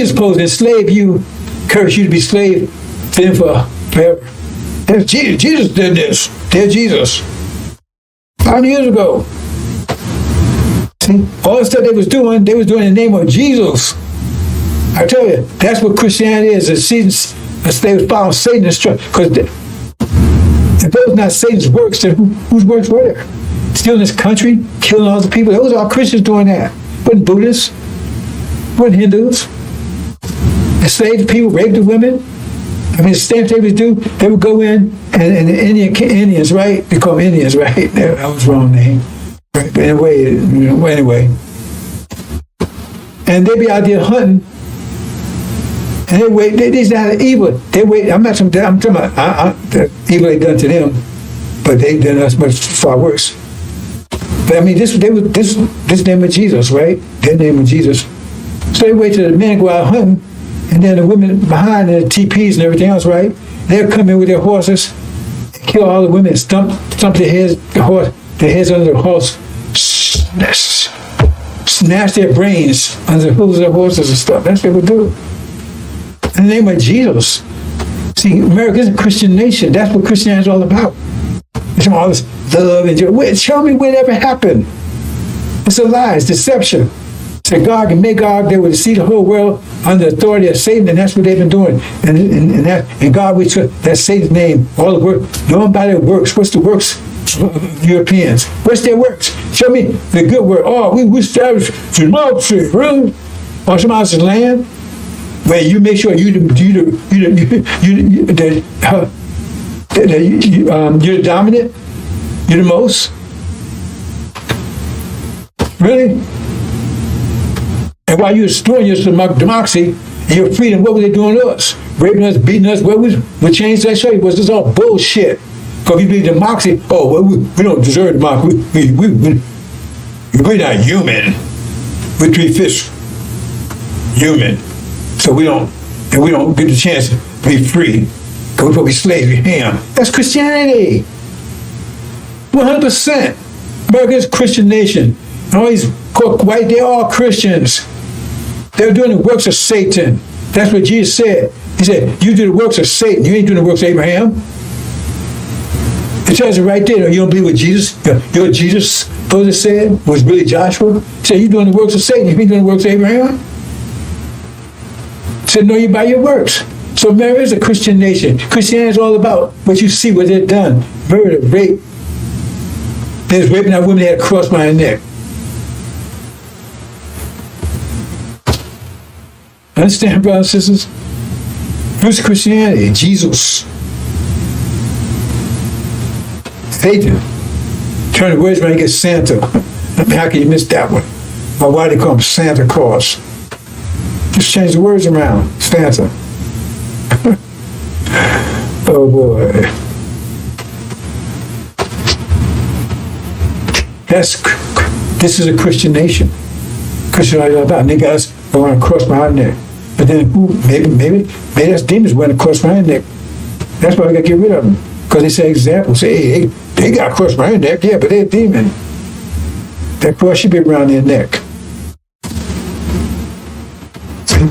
supposed to enslave you, curse you to be slave to him forever. There's Jesus. Jesus did this. There's Jesus. 5 years ago. See, all the stuff they was doing in the name of Jesus. I tell you, that's what Christianity is. They was following Satan because if those not Satan's works, then whose works were there? Stealing this country, killing all the people. Those are all Christians doing that. Wasn't Buddhists, wasn't Hindus. Enslaved people, raped the women. I mean, the same thing they would do. They would go in and the Indians, right? They call them Indians, right? That was the wrong name. Right? But anyway. And they'd be out there hunting. And they wait. These are evil. They wait. I'm talking about the evil they done to them, but they done us much far worse. But I mean, this name of Jesus, right? Their name of Jesus. So they wait till the men go out hunting, and then the women behind the TPs and everything else, right? They'll come in with their horses, kill all the women, stump their heads, their heads under the horse, snatch their brains under the hooves of their horses and stuff. That's what they would do. In the name of Jesus. See, America is a Christian nation. That's what Christianity is all about. It's all this love and joy. Show me where it ever happened. It's a lie. It's deception. So Gog and Magog, they would deceive the whole world under the authority of Satan, and that's what they've been doing. And God, we took that's Satan's name. All the work. Nobody works. What's the works of Europeans? What's their works? Show me the good work. Oh, we established democracy, really? On some else's land. Where you make sure you You're the dominant? You're the most? Really? And while you're destroying your democracy and your freedom, what were they doing to us? Raping us, beating us? What changed that show? Was this all bullshit? Because we believe democracy, we don't deserve democracy. We're not human. We're 3/5 human. So we don't get the chance to be free. Because we're supposed to be slaves, we ham. That's Christianity. 100%. America's a Christian nation. And all these white, they're all Christians. They're doing the works of Satan. That's what Jesus said. He said, you do the works of Satan. You ain't doing the works of Abraham. It tells you right there. You don't believe what Jesus, what Jesus supposed to said was really Joshua? He said, you're doing the works of Satan. You ain't doing the works of Abraham. He said, no, you by your works. So America is a Christian nation. Christianity is all about what you see, what they've done. Murder, rape. There's raping that woman that had a cross by her neck. Understand, brothers and sisters? Who's Christianity? Jesus. Satan. Turn the words around and get Santa. I mean, how can you miss that one? Or why they call him Santa Claus? Just change the words around. Santa. Oh boy. This is a Christian nation. Christian all about. And they got us going across my neck. But then maybe that's demons wearing across my neck. That's why we gotta get rid of them. Because they say examples. Say, hey, they got across my neck, yeah, but they're a demon. That cross should be around their neck. See?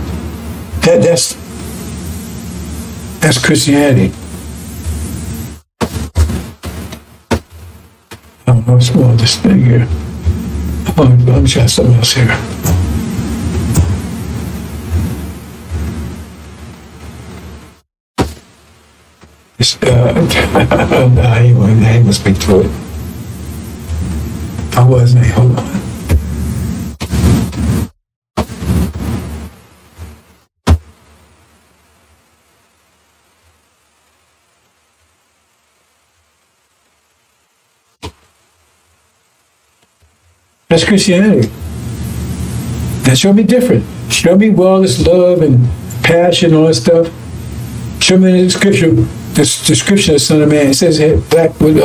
That's Christianity. I don't know what's going on this thing here. Let me try something else here. I ain't gonna speak to it. I wasn't. Hold on. That's Christianity. That show me different. Show me all this love and passion and all that stuff. Show me in the scripture, the description of the Son of Man. It says black with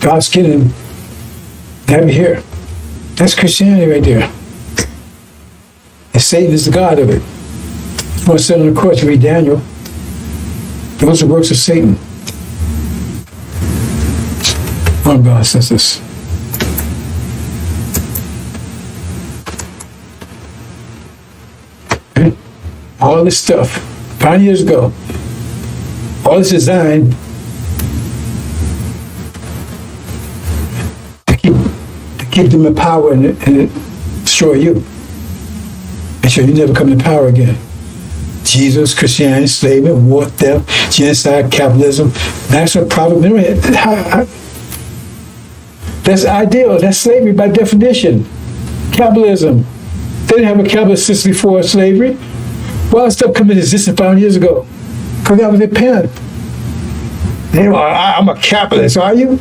dark skin and heavy hair. That's Christianity right there. And Satan is the God of it. It's what it said on the cross. You read Daniel. Those are works of Satan. One God says this. All this stuff, 5 years ago, all this designed to keep them in power and destroy you. Make sure you never come to power again. Jesus, Christianity, slavery, war, theft, genocide, capitalism, national profit. That's ideal. That's slavery by definition. Capitalism. They didn't have a capitalist system before slavery. Well, that stuff came into existence 5 years ago. Because that was their pen. They were, I'm a capitalist, are you?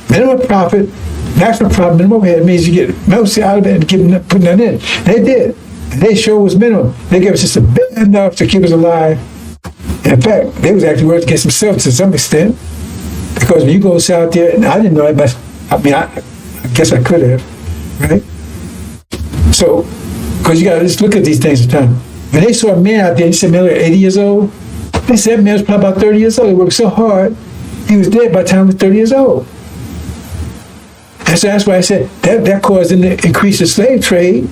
Minimum profit, national profit, minimum overhead means you get mostly out of it and putting that in. They did. And they sure was minimum. They gave us just a bit enough to keep us alive. In fact, they was actually working against themselves to some extent. Because when you go out there, and I didn't know it, but I guess I could have, right? So, because you got to just look at these things at the time. When they saw a man out there, he said, man, like 80 years old. They said, that man was probably about 30 years old. He worked so hard, he was dead by the time he was 30 years old. And so that's why I said that caused them to increase the slave trade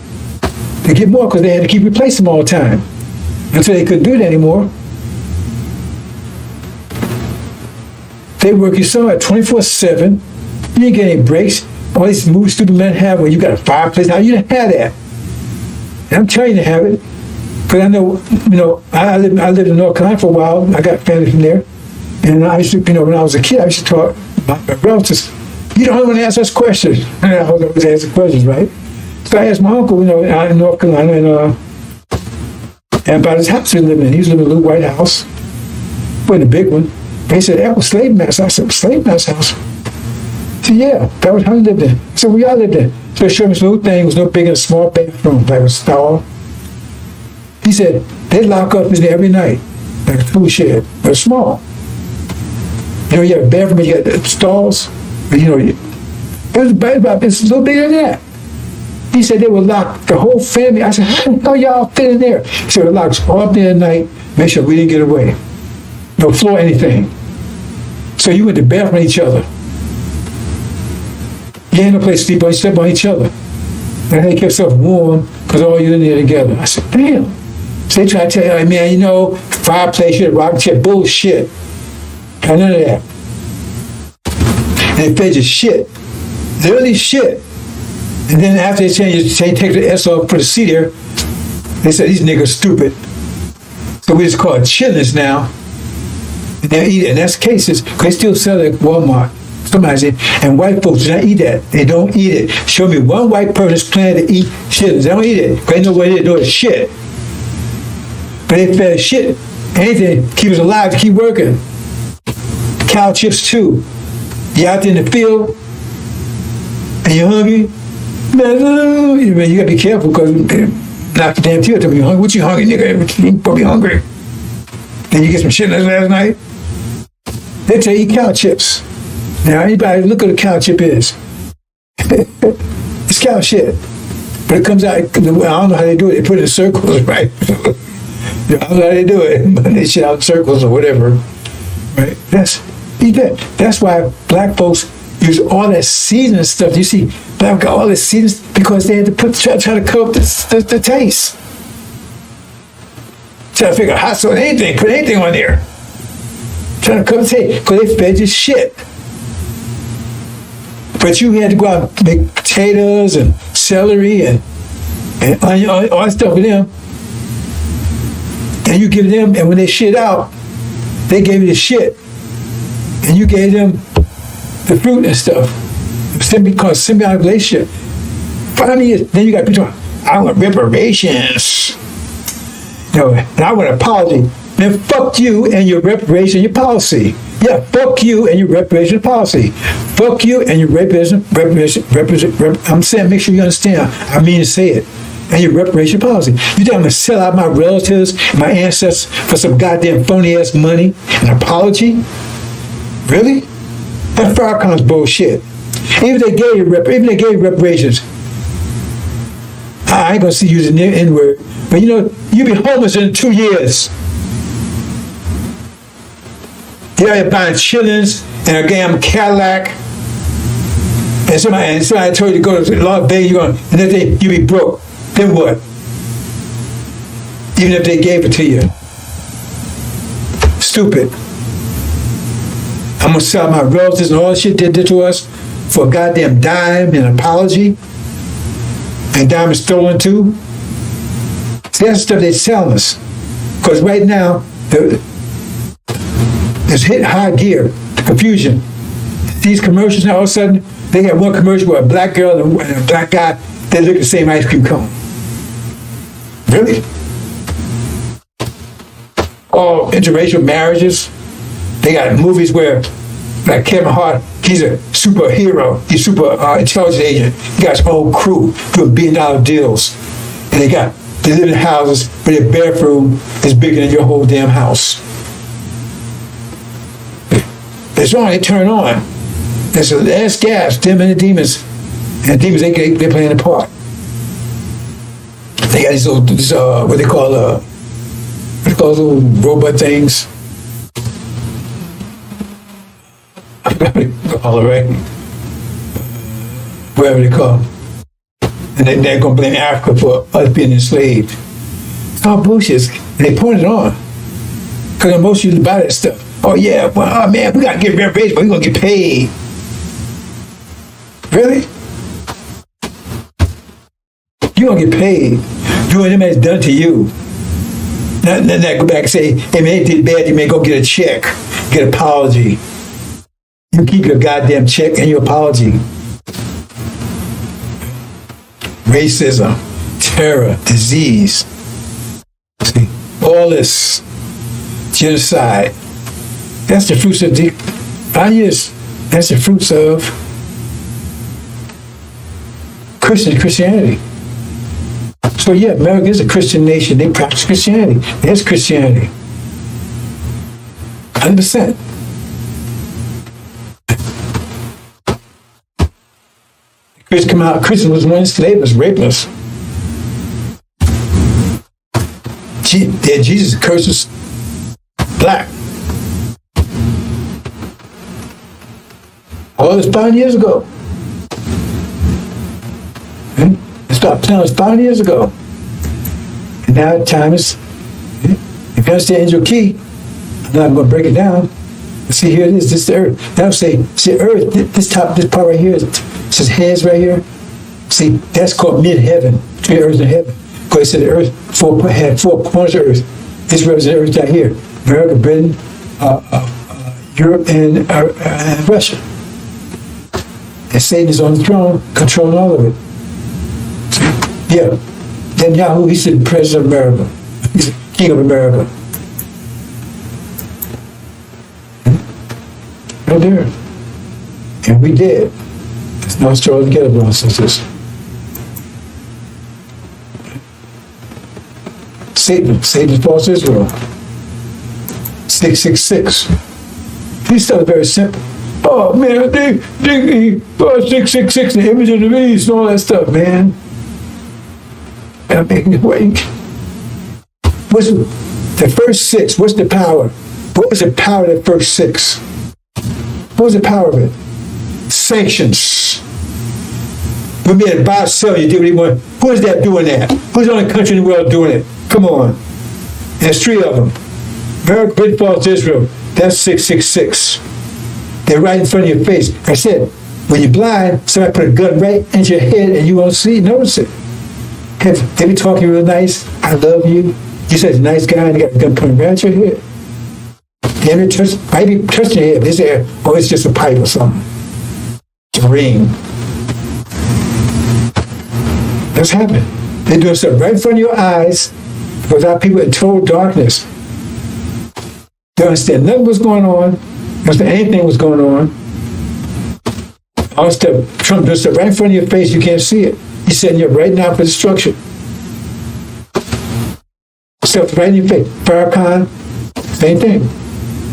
to get more, because they had to keep replacing them all the time. Until they couldn't do it anymore. They work you so at 24/7. You didn't get any breaks. All these stupid men have where you got a fireplace. Now you didn't have that. And I'm telling you to have it. Because I know, I lived in North Carolina for a while. I got family from there. And I used to, when I was a kid, I used to talk about my relatives. You don't want to ask us questions. And I always ask questions, right? So I asked my uncle, out in North Carolina, and about his house he lived in. He was living in a little white house. Wasn't a big one. They said, that was Slave Master. I said, Slave Master house? He said, yeah, that was how he lived in. I said, we all lived in. So he showed me this little thing, it was no bigger than a small bathroom, like a stall. He said, they lock up in there every night, like a tool shed, but it's small. You know, you have a bathroom, you got stalls, but you know, it's a little bigger than that. He said they would lock the whole family. I said, how the hell y'all fit in there? He said, it locks all up there at night, make sure we didn't get away. No floor, anything. So you went to bathroom on each other. You ain't no place to sleep on, you slept on each other. And they kept yourself warm because all you in there together. I said, damn. So they try to tell you, man, you know, fireplace, you rocket chair, bullshit. Got none of that. And they fed you shit. Literally shit. And then after they take the S off, put a C there, they said, these niggas stupid. So we just call it chillings now. And they eat it. And that's cases, because they still sell it at Walmart. Somebody said, and white folks do not eat that. They don't eat it. Show me one white person that's planning to eat chillings. They don't eat it. Because they know what they do is shit. But they fed shit. Anything keep us alive, to keep working. Cow chips too. You out there in the field, and you're hungry, man, you gotta be careful because knock the damn teeth. You hungry? What you hungry, nigga? You probably hungry. Then you get some shit last night. They tell you eat cow chips. Now anybody look what a cow chip is. It's cow shit. But it comes out, I don't know how they do it. They put it in circles, right? I don't know how they do it, but they shit out in circles or whatever. Right? That's why black folks use all that seasoning stuff. You see, black got all this seasoning because they had to try to cover the taste. Try to figure out hot sauce, anything, put anything on there. Trying to cover the taste because they fed you shit. But you had to go out and make potatoes and celery and onion, all that stuff with them. And you give them, and when they shit out, they gave you the shit. And you gave them the fruit and stuff. It's because symbiotic relationship. Finally, then you got people talking, I want reparations. You know, and I want an apology. Then fuck you and your reparation, your policy. Yeah, fuck you and your reparation policy. Fuck you and your reparation. I'm saying, make sure you understand. I mean to say it. And your reparation policy. You think I'm gonna sell out my relatives, my ancestors for some goddamn phony ass money? An apology? Really? That Farrakhan's bullshit. Even if they gave you reparations, I ain't gonna see you using the N-word, but you know, you'll be homeless in 2 years. You're out here buying chillings and a damn Cadillac, and somebody told you to go to Las Vegas, and then you be broke. Then what? Even if they gave it to you. Stupid. I'm gonna sell my relatives and all the shit they did to us for a goddamn dime and an apology. And dime is stolen too. See, that's the stuff they sell us. Because right now, it's hit high gear, the confusion. These commercials now, all of a sudden, they got one commercial where a black girl and a black guy, they look at the same ice cream cone. Really? All interracial marriages. They got movies where, like Kevin Hart, he's a superhero. He's a super intelligence agent. He got his whole crew doing billion-dollar deals. And they live in houses, but their bathroom is bigger than your whole damn house. It's on, they turn on. There's a last gas, them and the demons. And the demons, they're playing a part. They got these little, what they call little robot things. I forgot what they call it, right? Whatever they call them. And they're going to blame Africa for us being enslaved. It's all bullshit. And they point it on. Because most of you buy that stuff. Oh, yeah, well, oh, man, we got to get reparations, but we're going to get paid. Really? You're going to get paid doing them as done to you. Not go back and say, hey, man, they did bad, you may go get a check, get an apology. You keep your goddamn check and your apology. Racism, terror, disease. See, all this genocide. That's the fruits of the 5 years. That's the fruits of Christianity. So yeah, America is a Christian nation. They practice Christianity. There's Christianity. 100%. Christians come out, Christians was one slave, was rapeless. Jesus curses black. All this 5 years ago. Stop telling us 5 years ago. And now time is, if you understand Angel Key, I'm not going to break it down. See, here it is, this is the earth. Now see earth, this part right here, it says hands right here. See, that's called mid-heaven, between earth and heaven. Because it said the earth had 4 corners of earth. This represents earth right here. America, Britain, Europe, and Russia. And Satan is on the throne, controlling all of it. Yeah. Then Yahoo, he's the president of America. He's the king of America. Right there. And we did. There's no story to get about sisters. Satan false Israel. 666. These stuff are very simple. Oh man, they 666, the image of the beast, and all that stuff, man. I'm making it wait. What's the first 6? What's the power? What was the power of the first 6? What was the power of it? Sanctions. When we had to buy or sell, you do what you want. Who is that doing that? Who's the only country in the world doing it? Come on. There's 3 of them. America, Britain, false Israel. That's 666. They're right in front of your face. I said, when you're blind, somebody put a gun right into your head and you won't notice it. They be talking real nice. I love you. You said a nice guy and they got a gun pointing right at your head. They might be touching your head. They say, oh, it's just a pipe or something. It's a ring. That's happening. They're doing stuff right in front of your eyes because our people are in total darkness. They don't understand nothing was going on. They don't understand anything was going on. All this stuff, Trump does stuff right in front of your face. You can't see it. He's setting you up right now for destruction. Stuff right in your face. Farrakhan, same thing.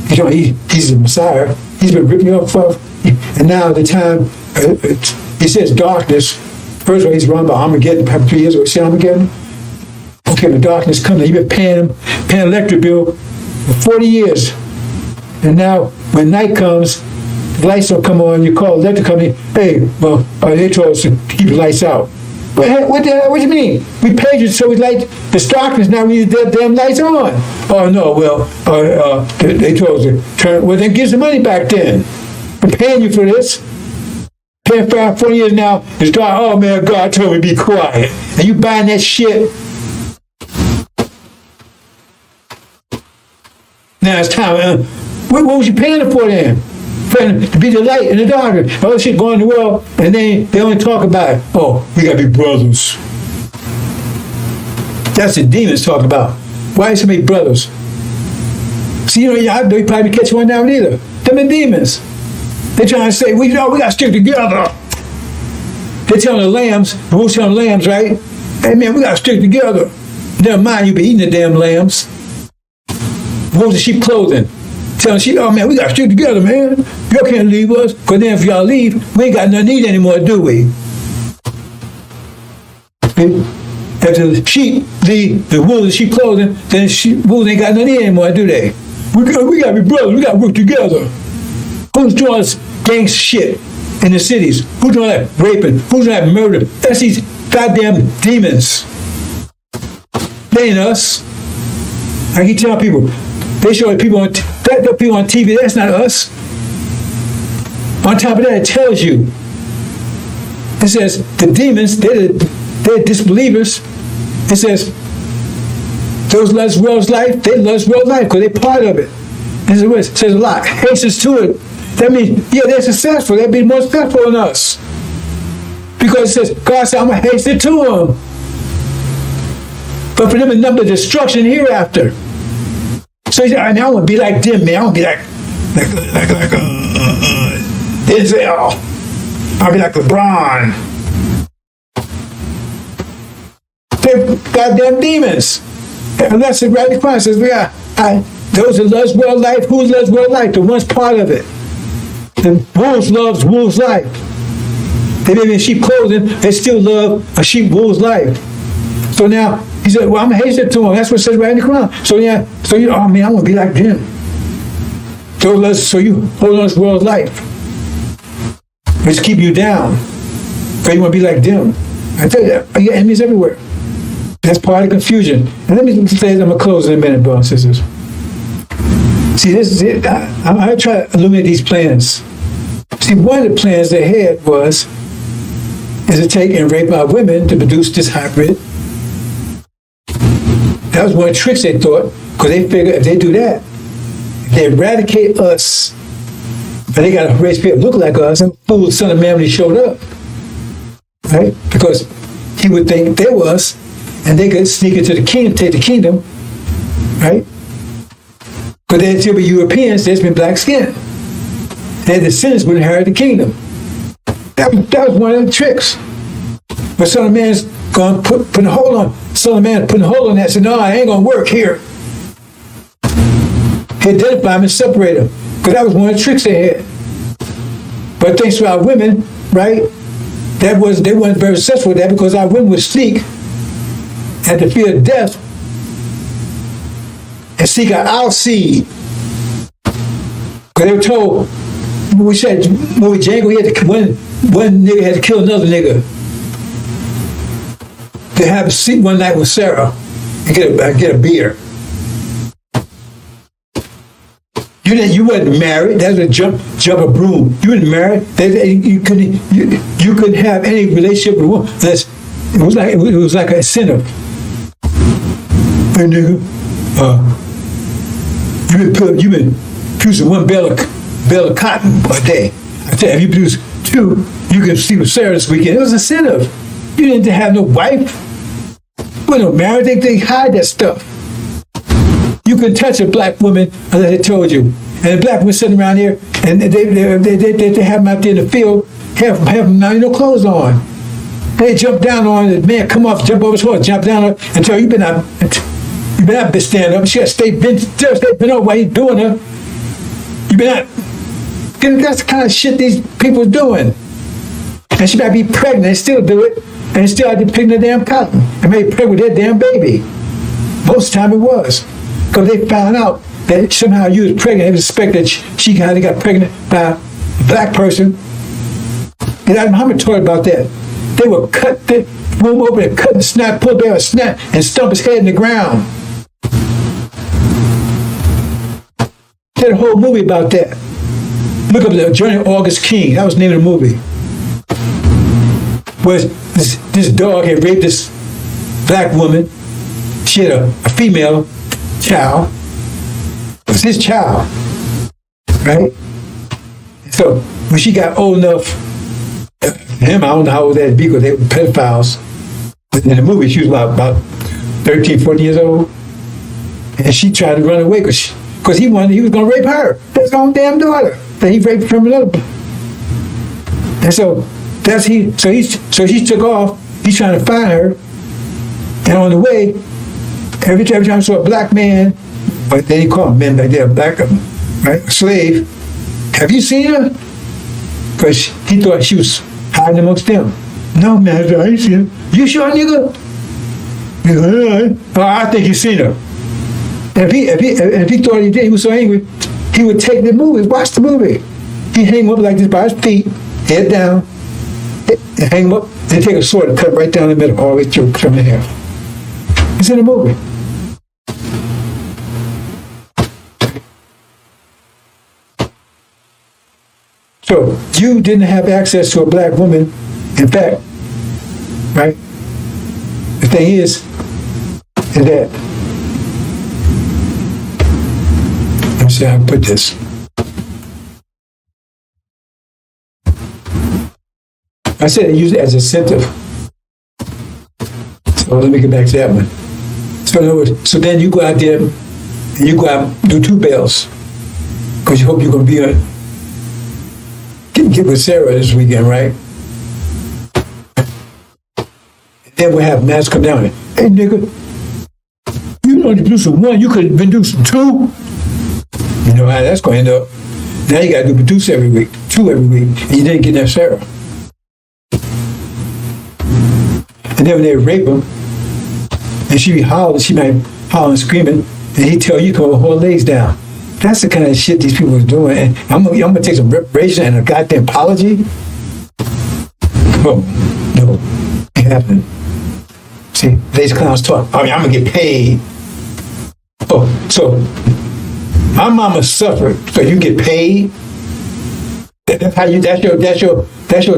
You know, he's the Messiah. He's been ripping you up for, and now the time, he says darkness. First of all, he's wrong about Armageddon, probably 3 years ago. See Armageddon? Okay, the darkness coming. You've been paying electric bill for 40 years. And now, when night comes, the lights don't come on, you call the electric company, hey, well, they told us to keep the lights out. But hey, what do you mean? We paid you so we light the darkness, now we need the damn lights on. Oh no, well, they told us to turn, well then give the money back then. I'm paying you for this. Paying for 40 years now, it's dark, oh man, God told me to be quiet. And you buying that shit. Now it's time, what was you paying it for then? To be the light in the dark, all this shit going in the world, and then they only talk about, oh, we gotta be brothers. That's the demons talking about. Why so many brothers? See, you know, you probably catch one now either. Them the demons. They're trying to say, we gotta stick together. They're telling the lambs, who's telling the lambs, right? Hey man, we gotta stick together. Never mind, you be eating the damn lambs. What was the sheep clothing? Telling sheep, oh man, we gotta stick together, man. Y'all can't leave us, because then if y'all leave, we ain't got nothing to eat anymore, do we? If the sheep leave the wool of the sheep clothing, then wolves ain't got nothing to eat anymore, do they? We gotta be brothers, we gotta work together. Who's doing this gang shit in the cities? Who's doing that raping? Who's doing that murder? That's these goddamn demons. They ain't us. I keep telling people, they show people on TV, that's not us. On top of that, it tells you. It says the demons, they're disbelievers. It says those love world's life, they love world's life because they're part of it. It says a lot. Hastens to it. That means, yeah, they're successful. They'll be more successful than us. Because it says, God said, I'm going to hasten to them. But for them, a number of destruction hereafter. So he said, I want to be like them, man. I want to be like like Denzel. I'll be like LeBron. They're goddamn demons. And that's it right in front. Says, those that loves world life, who loves world life? The one's part of it. And wolves loves wolves life. They live in sheep clothing, they still love a sheep wolf's life. So now, he said, well, I'm going to hate it to him. That's what it says right in the Quran. So yeah, so you, oh man, I want to be like them. So you hold on to this world's life. Which keep you down. So you want to be like them. I tell you, your enemies everywhere. That's part of the confusion. And let me say, I'm going to close in a minute, brothers and sisters. See, this is it. I try to illuminate these plans. See, one of the plans they had is to take and rape our women to produce this hybrid. That was one of the tricks they thought, because they figured if they do that, they eradicate us, but they got to raise people look like us, and fool the Son of Man when he showed up. Right? Because he would think they were us, and they could sneak into the kingdom, take the kingdom, right? But they'd still be Europeans, they'd been black skin. Their descendants would inherit the kingdom. That was one of the tricks. But Son of Man's going to put a hold on. Son of Man putting a hold on that, said, no, I ain't going to work here. He identified them and separate them. Because that was one of the tricks they had. But thanks to our women, right, they weren't very successful with that, because our women would sneak at the fear of death and seek out our seed. Because they were told, we said, movie Django, one nigga had to kill another nigga to have a seat one night with Sarah and get a beer. You wasn't married. That was a jump a broom. You weren't married. You couldn't have any relationship with a woman. It was like an incentive. Hey nigga, you've been producing one bale of cotton a day. I tell you, if you produce two, you can sleep with Sarah this weekend. It was an incentive. You didn't have no wife. You weren't no married. They hide that stuff. You couldn't touch a black woman unless they told you. And the black women sitting around here, and they have them out there in the field, have them now, no clothes on. They jump down on the man, come off, jump over his horse, jump down on and tell you better not stand up. She got to stay bent over while he's doing her. You better not. That's the kind of shit these people are doing. And she might be pregnant and still do it, and still out there picking the damn cotton and maybe pregnant with their damn baby. Most of the time it was. Because they found out that somehow you was pregnant. They suspect that she got pregnant by a black person. And Muhammad taught about that. They would cut the womb open and cut and snap, pull back a snap, and stump his head in the ground. Did a whole movie about that. Look up the Journey of August King. That was the name of the movie. Where this dog had raped this black woman. She had a female child. It was his child. Right? So when she got old enough, I don't know how old that'd be because they were pedophiles. But in the movie, she was about 13, 14 years old. And she tried to run away because he was going to rape her. His own damn daughter. That he raped from another. And so he took off. He's trying to find her. And on the way, every time I saw a black man, but then he called men like they're black, right? A slave. Have you seen her? Because he thought she was hiding amongst them. No, man, I ain't seen her. You sure, nigga? Oh, I think you seen her. If he thought he did, he was so angry, he would take the movie, watch the movie. He'd hang him up like this by his feet, head down, and hang him up, then take a sword and cut right down the middle, all the way through, from the hair. It's in the movie. So you didn't have access to a black woman. In fact, right? The thing is that, let me see how I put this. I said use it as a incentive. So let me get back to that one. So in other words, so then you go out there and you go out and do two bales. because you hope you're going to be get with Sarah this weekend, right? And then we'll have Mass come down. Hey, nigga, you only producing one. You could have been producing two. You know how that's going to end up. Now you got to produce every week, two every week, and you didn't get that Sarah. And then when they rape him, and she be hollering, she might holler and screaming, and he tell you to hold her legs down. That's the kind of shit these people are doing. And I'm gonna take some reparation and a goddamn apology. Oh, no, it happened. See, these clowns talk. I mean, I'm gonna get paid. Oh, so my mama suffered, so you get paid. That's how you. That's your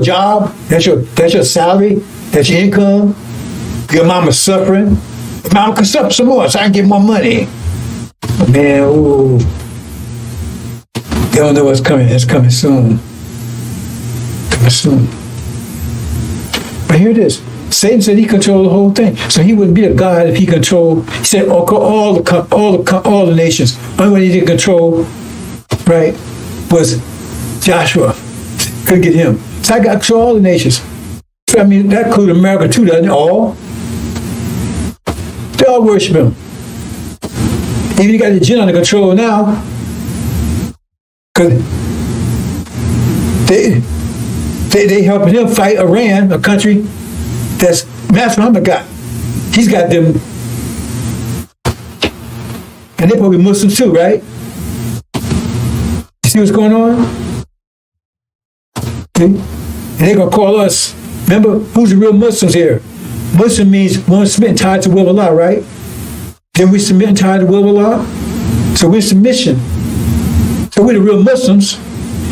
job. That's your salary. That's your income. Your mama's suffering. Mama can suffer some more, so I can get more money. Man, ooh. They don't know what's coming. It's coming soon. Coming soon. But here it is. Satan said he controlled the whole thing. So he wouldn't be a God if he controlled. He said all the nations. Only one he didn't control, right, was Joshua. Couldn't get him. So I got to control all the nations. So, I mean, that includes America too, doesn't it? All. They all worship him. Even you got the jinn under control now. Because they helping him fight Iran, a country that's Master Muhammad got. He's got them. And they're probably Muslims too, right? You see what's going on? See? And they're going to call us. Remember, who's the real Muslims here? Muslim means one submit and tied to the will of Allah, right? Then we submit and tied to the will of Allah. So we're submission. So we're the real Muslims,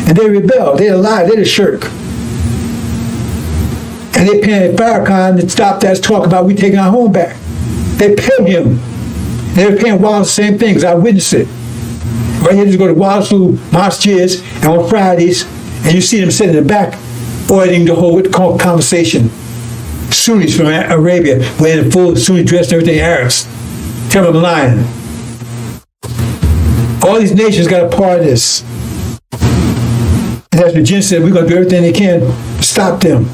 and they rebel. They're the lie. They're the shirk. And they paying Farrakhan to stop that talk about we taking our home back. They pay him. And they're paying Wallace the same thing, because I witnessed it. Right here, just go to Wallace mosques, and on Fridays, and you see them sitting in the back, auditing the whole conversation. Sunnis from Arabia, wearing full Sunni dress and everything, Arabs. Tell them I'm lying. All these nations got a part of this. And that's what Jen said, we're going to do everything they can to stop them.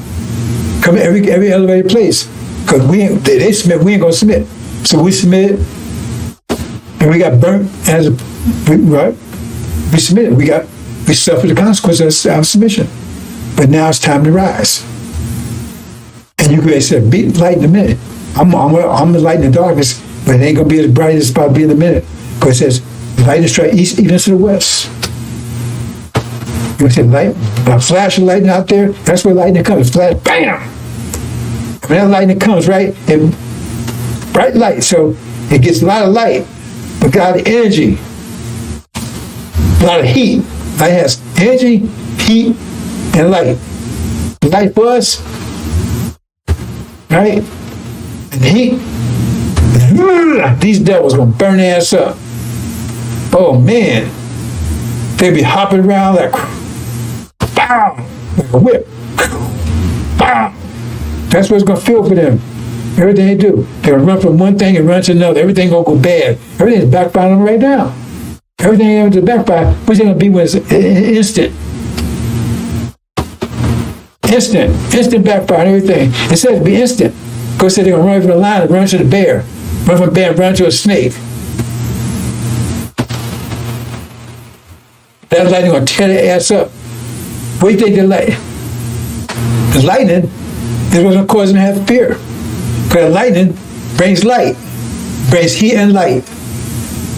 Come every elevated place. Because they submit, we ain't going to submit. So we submitted, and we got burnt as right? We submitted. We suffered the consequences of our submission. But now it's time to rise. And you guys said, be light in a minute. I'm the light in the darkness, but it ain't going to be as bright as it's about to be in a minute. Because it says, light is straight east, even to the west. You see light? A flash of lightning out there, that's where lightning comes. Flash, bam! When that lightning comes, right? And bright light, so it gets a lot of light, but got a lot of energy, a lot of heat. Light has energy, heat, and light. Light for us, right? And the heat, these devils gonna burn their ass up. Oh man, they be hopping around like, bow, like a whip. Bow. That's what it's gonna feel for them. Everything they do, they're gonna run from one thing and run to another. Everything gonna go bad. Everything's backfiring on them right now. Everything is backfire. What's it gonna be when it's instant? Instant backfire on everything. It says to be instant. Because they're gonna run from the lion and run to the bear. Run from the bear and run to a snake. That lightning gonna tear their ass up. What do you think the lightning is what's gonna cause them to have fear? Because lightning brings light, brings heat and light.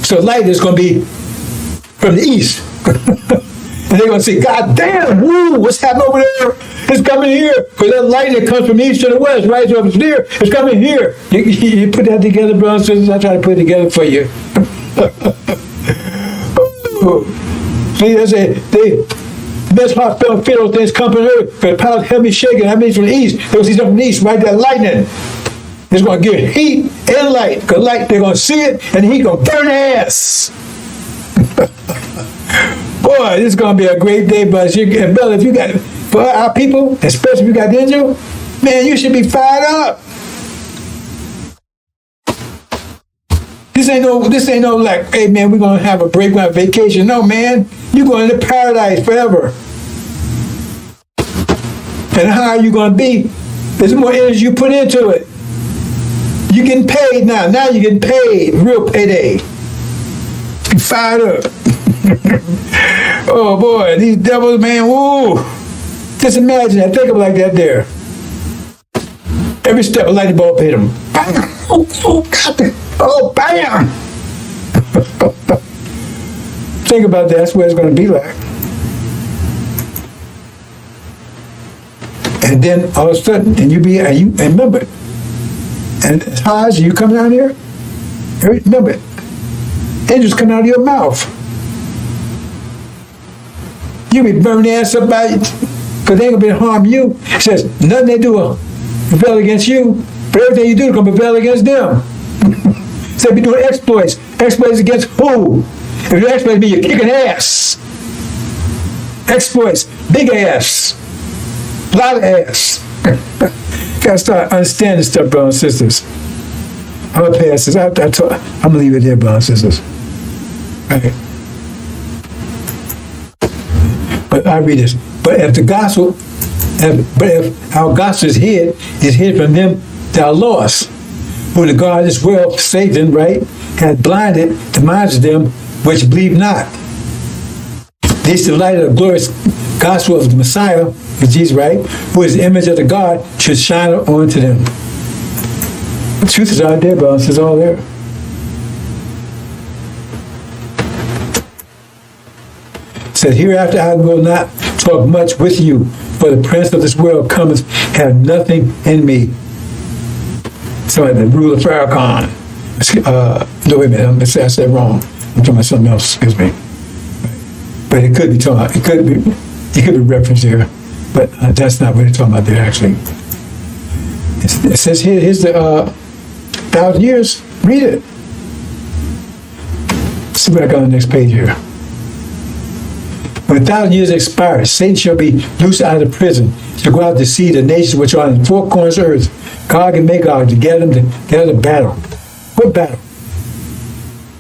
So light is gonna be from the east. And they're gonna say, God damn, woo, what's happening over there? It's coming here. Because that light that comes from the east to the west, right up there, it's coming here. You put that together, brothers and sisters. I try to put it together for you. See, they say, the best hospital feel things come from earth. Because power help me shaking. That means from the east. They will see something from the east, right? That lightning. It's going to give heat and light. Because light, they're going to see it, and the heat going to burn their ass. Boy, this is going to be a great day, brother. If you got, for our people, especially if you got Israel, man, you should be fired up. This This ain't no like, hey man, we're gonna have a break, we're gonna have a vacation. No man, you're going to paradise forever. And how are you gonna be? There's more energy you put into it. You're getting paid now. Now you're getting paid, real payday. You fired up. Oh boy, these devils, man, woo. Just imagine that. Think of it like that there. Every step a lightning bolt hit him. Bam! Oh, bam! Think about that. That's what it's going to be like. And then all of a sudden, and remember, and as high as you come down here, remember, angels come out of your mouth. You be burning ass up by, because they ain't gonna be harm you. It says nothing they do will prevail against you, but everything you do is gonna prevail against them. So be doing exploits. Exploits against who? If your exploits mean you're kicking ass. Exploits, big ass, a lot of ass. Gotta start understanding stuff, brothers and sisters. I'm gonna pass this. I'm gonna leave it there, brothers and sisters. Okay. But I read this. But if our gospel is hid from them that are lost, who the God of this world, Satan, right, hath blinded the minds of them which believe not. This the light of the glorious gospel of the Messiah, is Jesus, right, who is the image of the God, should shine on to them. The truth is out there, brothers. It's all there. It says, hereafter I will not talk much with you, for the prince of this world cometh, have nothing in me. So the ruler of Farrakhan. No, wait a minute, I said wrong. I'm talking about something else, excuse me. But it could be talking about, it could be referenced here, but that's not what it's talking about there, actually. It says here's the 1,000 years. Read it. See what I got on the next page here. When 1,000 years expire, Satan shall be loosed out of prison, shall go out to see the nations which are in the four corners of earth, Gog and Magog, to gather them together to battle. What battle?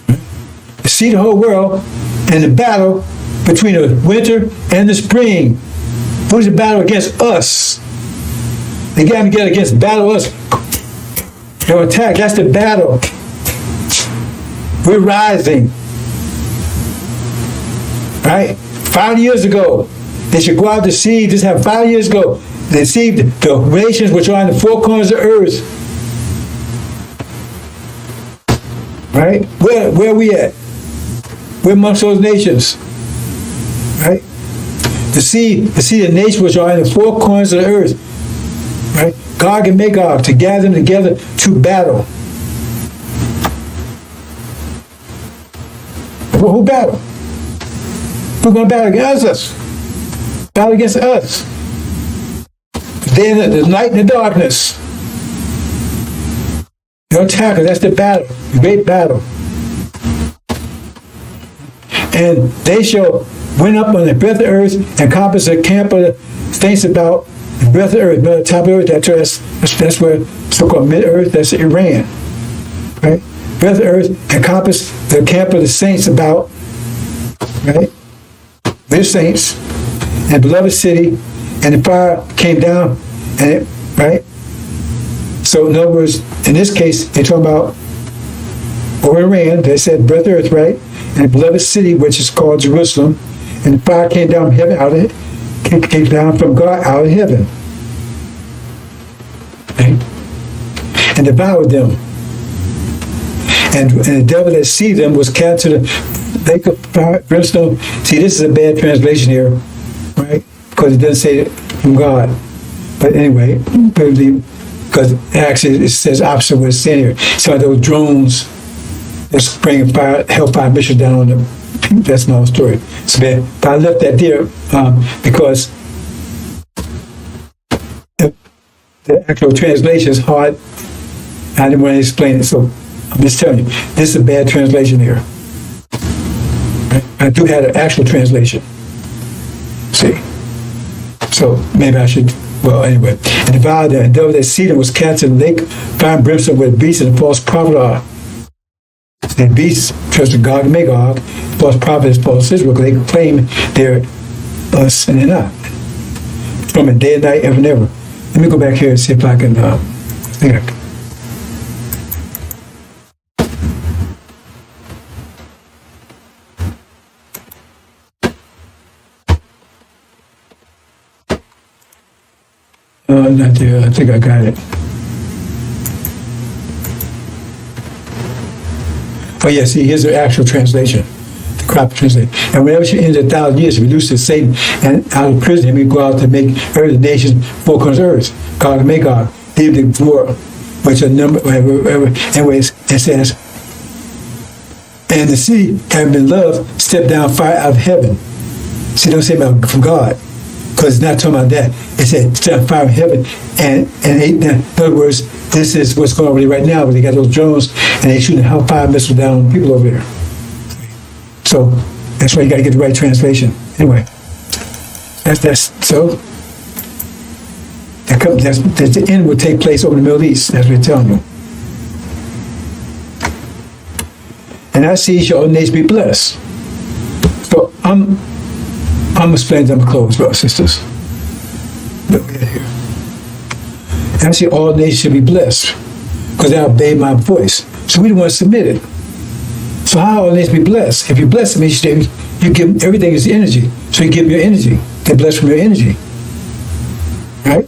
To see the whole world and the battle between the winter and the spring. Who's the battle against us? They got together against battle us. They'll attack. That's the battle. We're rising. Right? 5 years ago, they should go out to see, just have 5 years ago, they see the nations which are in the four corners of earth. Right? Where are we at? We're amongst those nations. Right? To see the nations which are in the four corners of the earth. Right? Gog and Magog, to gather them together to battle. Who battle? Who's going to battle against us? Battle against us. Then the night and the darkness. They'll attack us. That's the battle. The great battle. And they shall went up on the breadth of earth and compass the camp of the saints about the breadth of earth, the top of earth. That's where so-called mid-earth, that's Iran. Right? Breadth of earth and compass the camp of the saints about, right? Their saints and beloved city, and the fire came down, and it, right? So in other words, in this case, they're talking about over Iran. They said breadth of earth, right? And the beloved city, which is called Jerusalem, and the fire came down from heaven, came down from God out of heaven, right? And devoured them. And the devil that seized them was cast to the lake of fire, brimstone. See, this is a bad translation here, right? Because it doesn't say it from God. But anyway, because actually it says opposite what it's saying here. So those drones that's bringing fire, hellfire missiles down on them. That's another story. So bad. But I left that there because the actual translation is hard. I didn't want to explain it, so I'm just telling you, this is a bad translation here. I do have an actual translation. See? So maybe I should, well, anyway. And devoured them, and devil that seed them was cast in the lake, fire and brimstone where the beast and the false prophet are. The beast trusted Gog and Magog, false prophets, false Israel, because they claim they're us and they're not. From a day and night, ever and ever. Let me go back here and see if I can, not there. I think I got it. Oh, yeah, see, here's the actual translation. The crop translation. And whenever she ends 1,000 years, she reduces Satan and out of prison, and we go out to make earth the nations four corners of earth. God and Magog, leave the war, which a number, whatever. Anyways, it says, and the sea, having been loved, stepped down fire out of heaven. See, don't say about from God, because it's not talking about that. It said step fire from heaven, and in other words, this is what's going on right now, where they got those drones and they shooting hellfire missiles down on people over there. So that's why you got to get the right translation. Anyway, that's so. That's the end will take place over the Middle East. That's what they're telling you. And I see shall all nations be blessed. So I'm explaining them close, brothers and sisters. Look at here. And I see all nations should be blessed because they obey my voice. So we don't want to submit it. So how all nations be blessed? If you bless them, you give them, everything is energy. So you give them your energy. They're blessed from your energy. Right?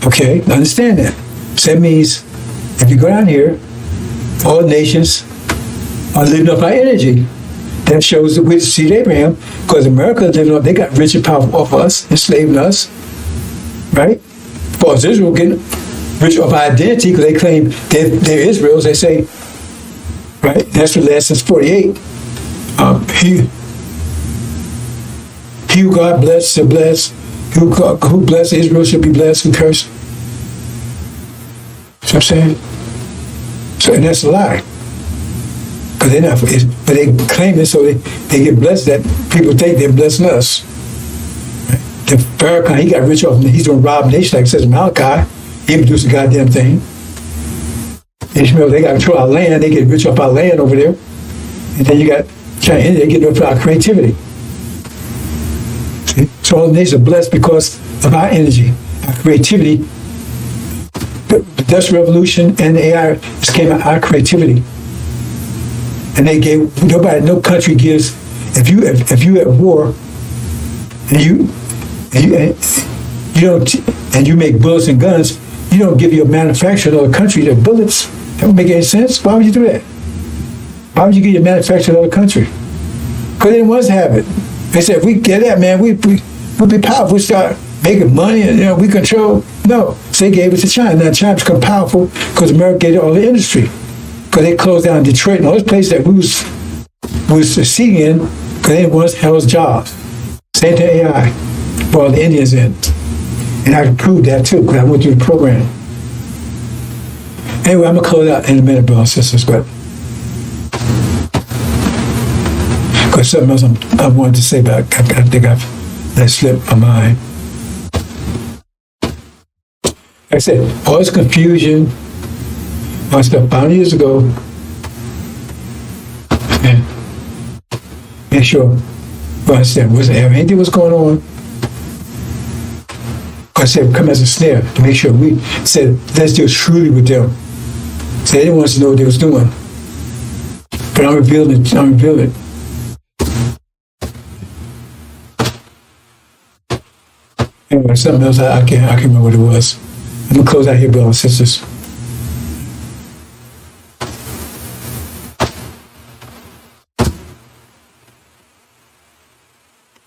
Okay, understand that. So that means if you go down here, all nations are living off our energy. That shows that we're the seed of Abraham, because America living off, they got rich and powerful off us, enslaving us, right? Because Israel getting rich off our identity, because they claim they're Israel's, they say, right? That's what last since 48. He who God bless shall bless, who bless Israel shall be blessed, who curse. See what I'm saying? So, and that's a lie. Because they're not, but they claim it so they get blessed, that people think they're blessing us. Right? The Farrakhan, he got rich off, he's going to rob nations, like it says in Malachi. He produced a goddamn thing. Ishmael, they got control our land, they get rich off our land over there. And then you got China, they get rich off our creativity. See? So all the nations are blessed because of our energy, our creativity. The Industrial Revolution and the AI just came out of our creativity. And they gave no country gives. If you at war, and you make bullets and guns, you don't give your manufacturer of another country the bullets. That don't make any sense. Why would you do that? Why would you give your manufacturer of another country? Because they didn't want us to have it. They said if we get that, man, we'll be powerful. We start making money and we control. No, so they gave it to China. Now China become powerful because America gave it all the industry. Because they closed down Detroit and all those places that we was succeeding in because they didn't want us to have those jobs. Same to AI, brought all the Indians in. And I can prove that too, because I went through the program. Anyway, I'm going to close out in a minute, brothers and sisters, but because something else I wanted to say, but I think I've let slip my mind. Like I said, all this confusion, I spent 5 years ago, and make sure you understand, anything was going on. I said, come as a snare to make sure we said, let's deal shrewdly with them. So they didn't want us to know what they was doing. But I'm revealing it. Anyway, something else, I can't remember what it was. I'm going to close out here, brothers and sisters.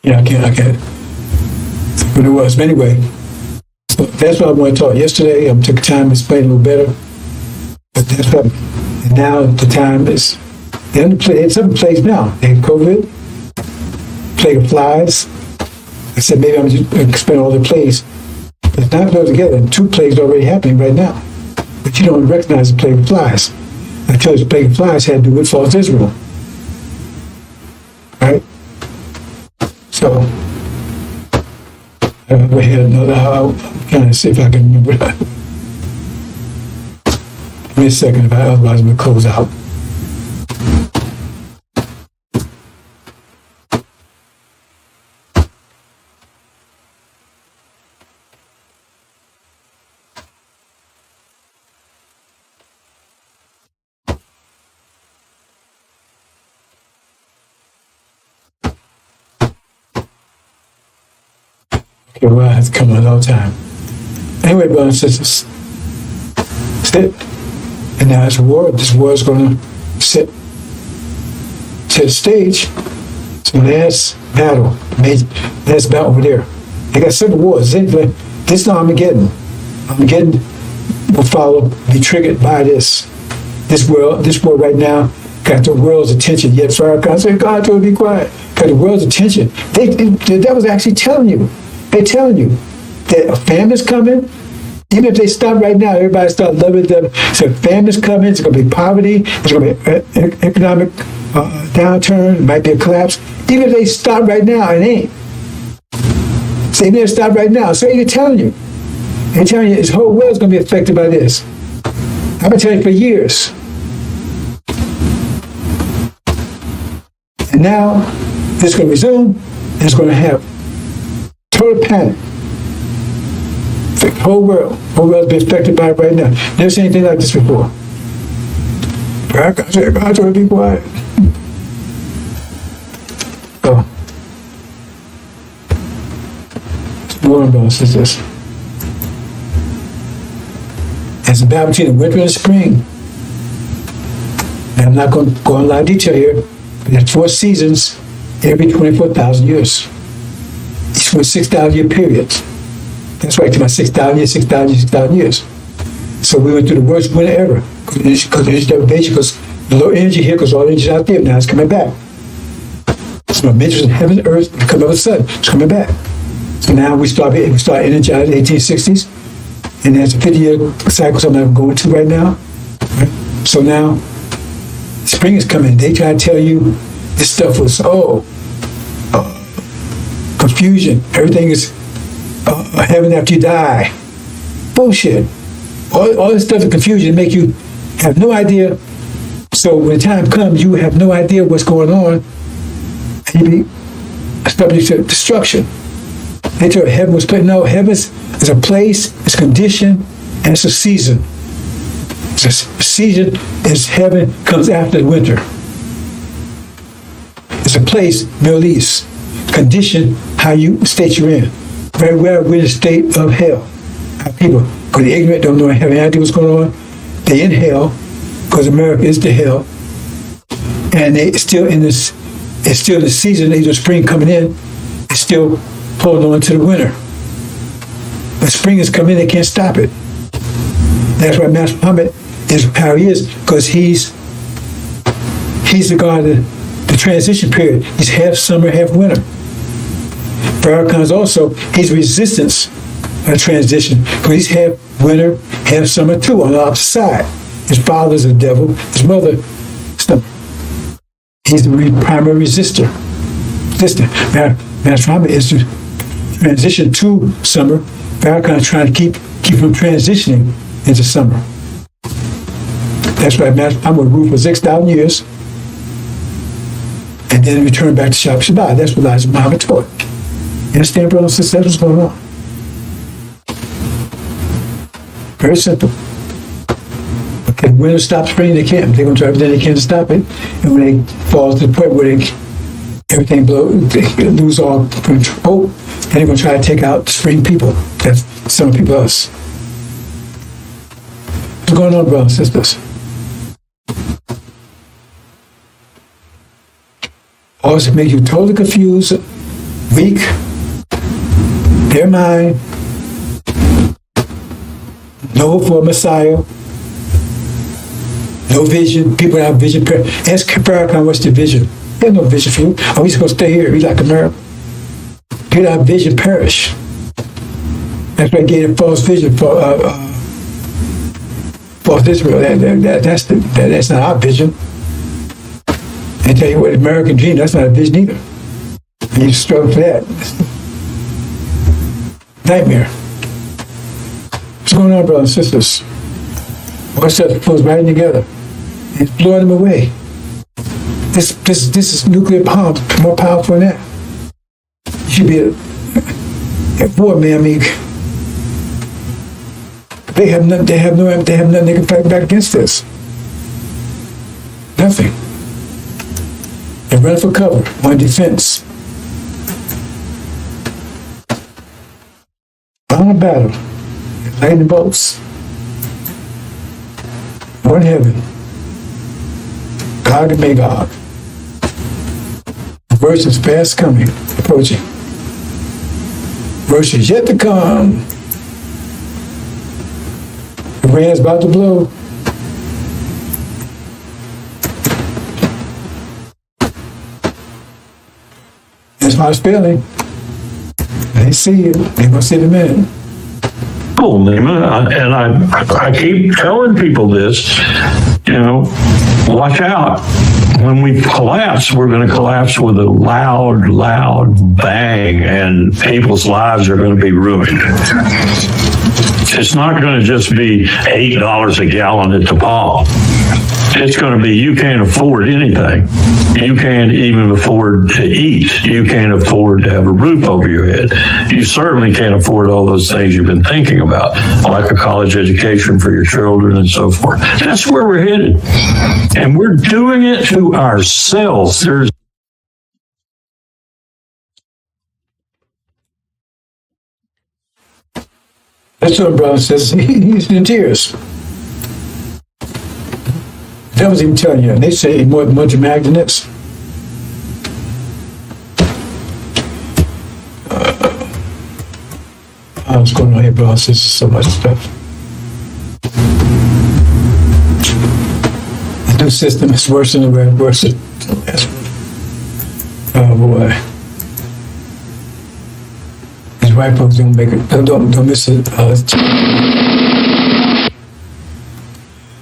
Yeah, I can't. But it was. But anyway, so that's what I want to talk. Yesterday, I took time to explain a little better. But that's what, and now the time is, it's up in place now. They had COVID, plague of flies. I said maybe I'm just going to explain all the plagues. But it's not put together, and 2 plagues already happening right now. But you don't recognize the plague of flies. I told you the plague of flies had to do with false Israel. Right? So, I'm trying to see if I can remember that. me a second, otherwise I'm going to close out. Okay, well, I have to come on all the time. Anyway, brothers and sisters, sit. And now this war is going to set the stage. So last battle over there. They got several wars. This is Armageddon. Armageddon will follow, be triggered by this. This war right now got the world's attention. Yet Farrakhan said, God told me to be quiet. Got the world's attention. The devil's actually telling you. They're telling you that a famine's coming. Even if they stop right now, everybody start loving them. So famine's coming, it's going to be poverty, there's going to be economic downturn, it might be a collapse. Even if they stop right now, it ain't. So even if they stop right now, so they're telling you. They're telling you this whole world's going to be affected by this. I've been telling you for years. And now, this is going to resume, and it's going to have total panic. The whole world's been affected by it right now. Never seen anything like this before. God told me to be quiet. So, war boss is this. It's a battle between the winter and the spring. And I'm not going to go in a lot of detail here, but there's 4 seasons every 24,000 years. Each one 6,000 year periods. That's right, to my 6,000 years, 6,000 years, 6,000 years. So we went through the worst winter ever because of energy deprivation, because the low energy here, because all the energy out there, now it's coming back. So my mentions in heaven and earth come all of a sudden, it's coming back. So now we start energizing in the 1860s, and there's a 50-year cycle something I'm going to right now. Right? So now, spring is coming. They try to tell you this stuff was, confusion. Everything is heaven after you die. Bullshit. All this stuff is confusion to make you have no idea. So when the time comes, you have no idea what's going on, and you be subject to destruction. They tell you heaven was put. No, heaven is a place, it's a condition, and it's a season. It's a season is heaven comes after the winter. It's a place, Middle East. Condition, how you state you're in. Very well, we're in a state of hell. Our people, because the ignorant don't know, have any idea what's going on. They in hell, because America is the hell. And they still in this, it's still the season, either spring coming in, it's still holding on to the winter. But spring is coming, they can't stop it. That's why Master Muhammad is how he is, because he's the God of the transition period. He's half summer, half winter. Farrakhan is also, he's resistance of transition, because he's half winter, half summer too, on the opposite side. His father's the devil, his mother, he's the primary resistor. Master Muhammad is the transition to summer. Farrakhan is trying to keep from transitioning into summer. That's why Master Muhammad ruled for 6,000 years, and then returned back to Shabbat. That's what Elijah Muhammad taught. You understand, brothers and sisters, what's going on? Very simple. Okay, when it stops spring, they can't. They're going to try everything they can to stop it. And when they fall to the point where everything blows, they lose all control, and they're going to try to take out the spring people. That's some people else. What's going on, brothers and sisters? Also make you totally confused, weak, their mind, no hope for a Messiah, no vision. People have vision. Ask Farrakhan, what's the vision? There's no vision for you. Oh, he's supposed to stay here. He's like America. People have vision perish. That's why I gave a false vision for false Israel. That's not our vision. I tell you what, American dream, that's not a vision either. And you struggle for that. Nightmare. What's going on, brothers and sisters? All stuff flows right in together. It's blowing them away. This is nuclear power, more powerful than that. You should be at war, man. I mean, they have nothing they can fight back against this. Nothing. They run for cover, on defense. Final battle, lightning bolts. Or in heaven, Gog and Magog. The verse is fast coming, approaching. Verse is yet to come. The rain is about to blow. That's why it's failing. They see it. They gonna see it in a minute. Oh, Nima, and I keep telling people this, watch out. When we collapse, we're going to collapse with a loud bang, and people's lives are going to be ruined. It's not going to just be $8 a gallon at the pump. It's going to be you can't afford anything. You can't even afford to eat. You can't afford to have a roof over your head. You certainly can't afford all those things you've been thinking about, like a college education for your children and so forth. That's where we're headed. And we're doing it to ourselves. That's what brother says. He's in tears. That was even telling you. And they say more dramatic than this. What's going on here, bro? This is so much stuff. The new system is worse than the worse than the last one. Oh boy. These white folks don't make it. Don't miss it.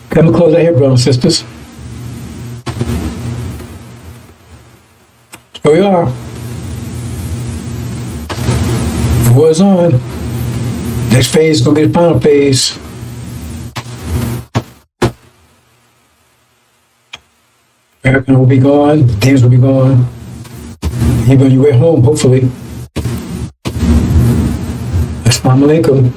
Come and close out here, brothers and sisters. Here we are. The war is on. Next phase is going to be the final phase. America will be gone. Things will be gone. You're on your way home, hopefully. Assalamu alaikum.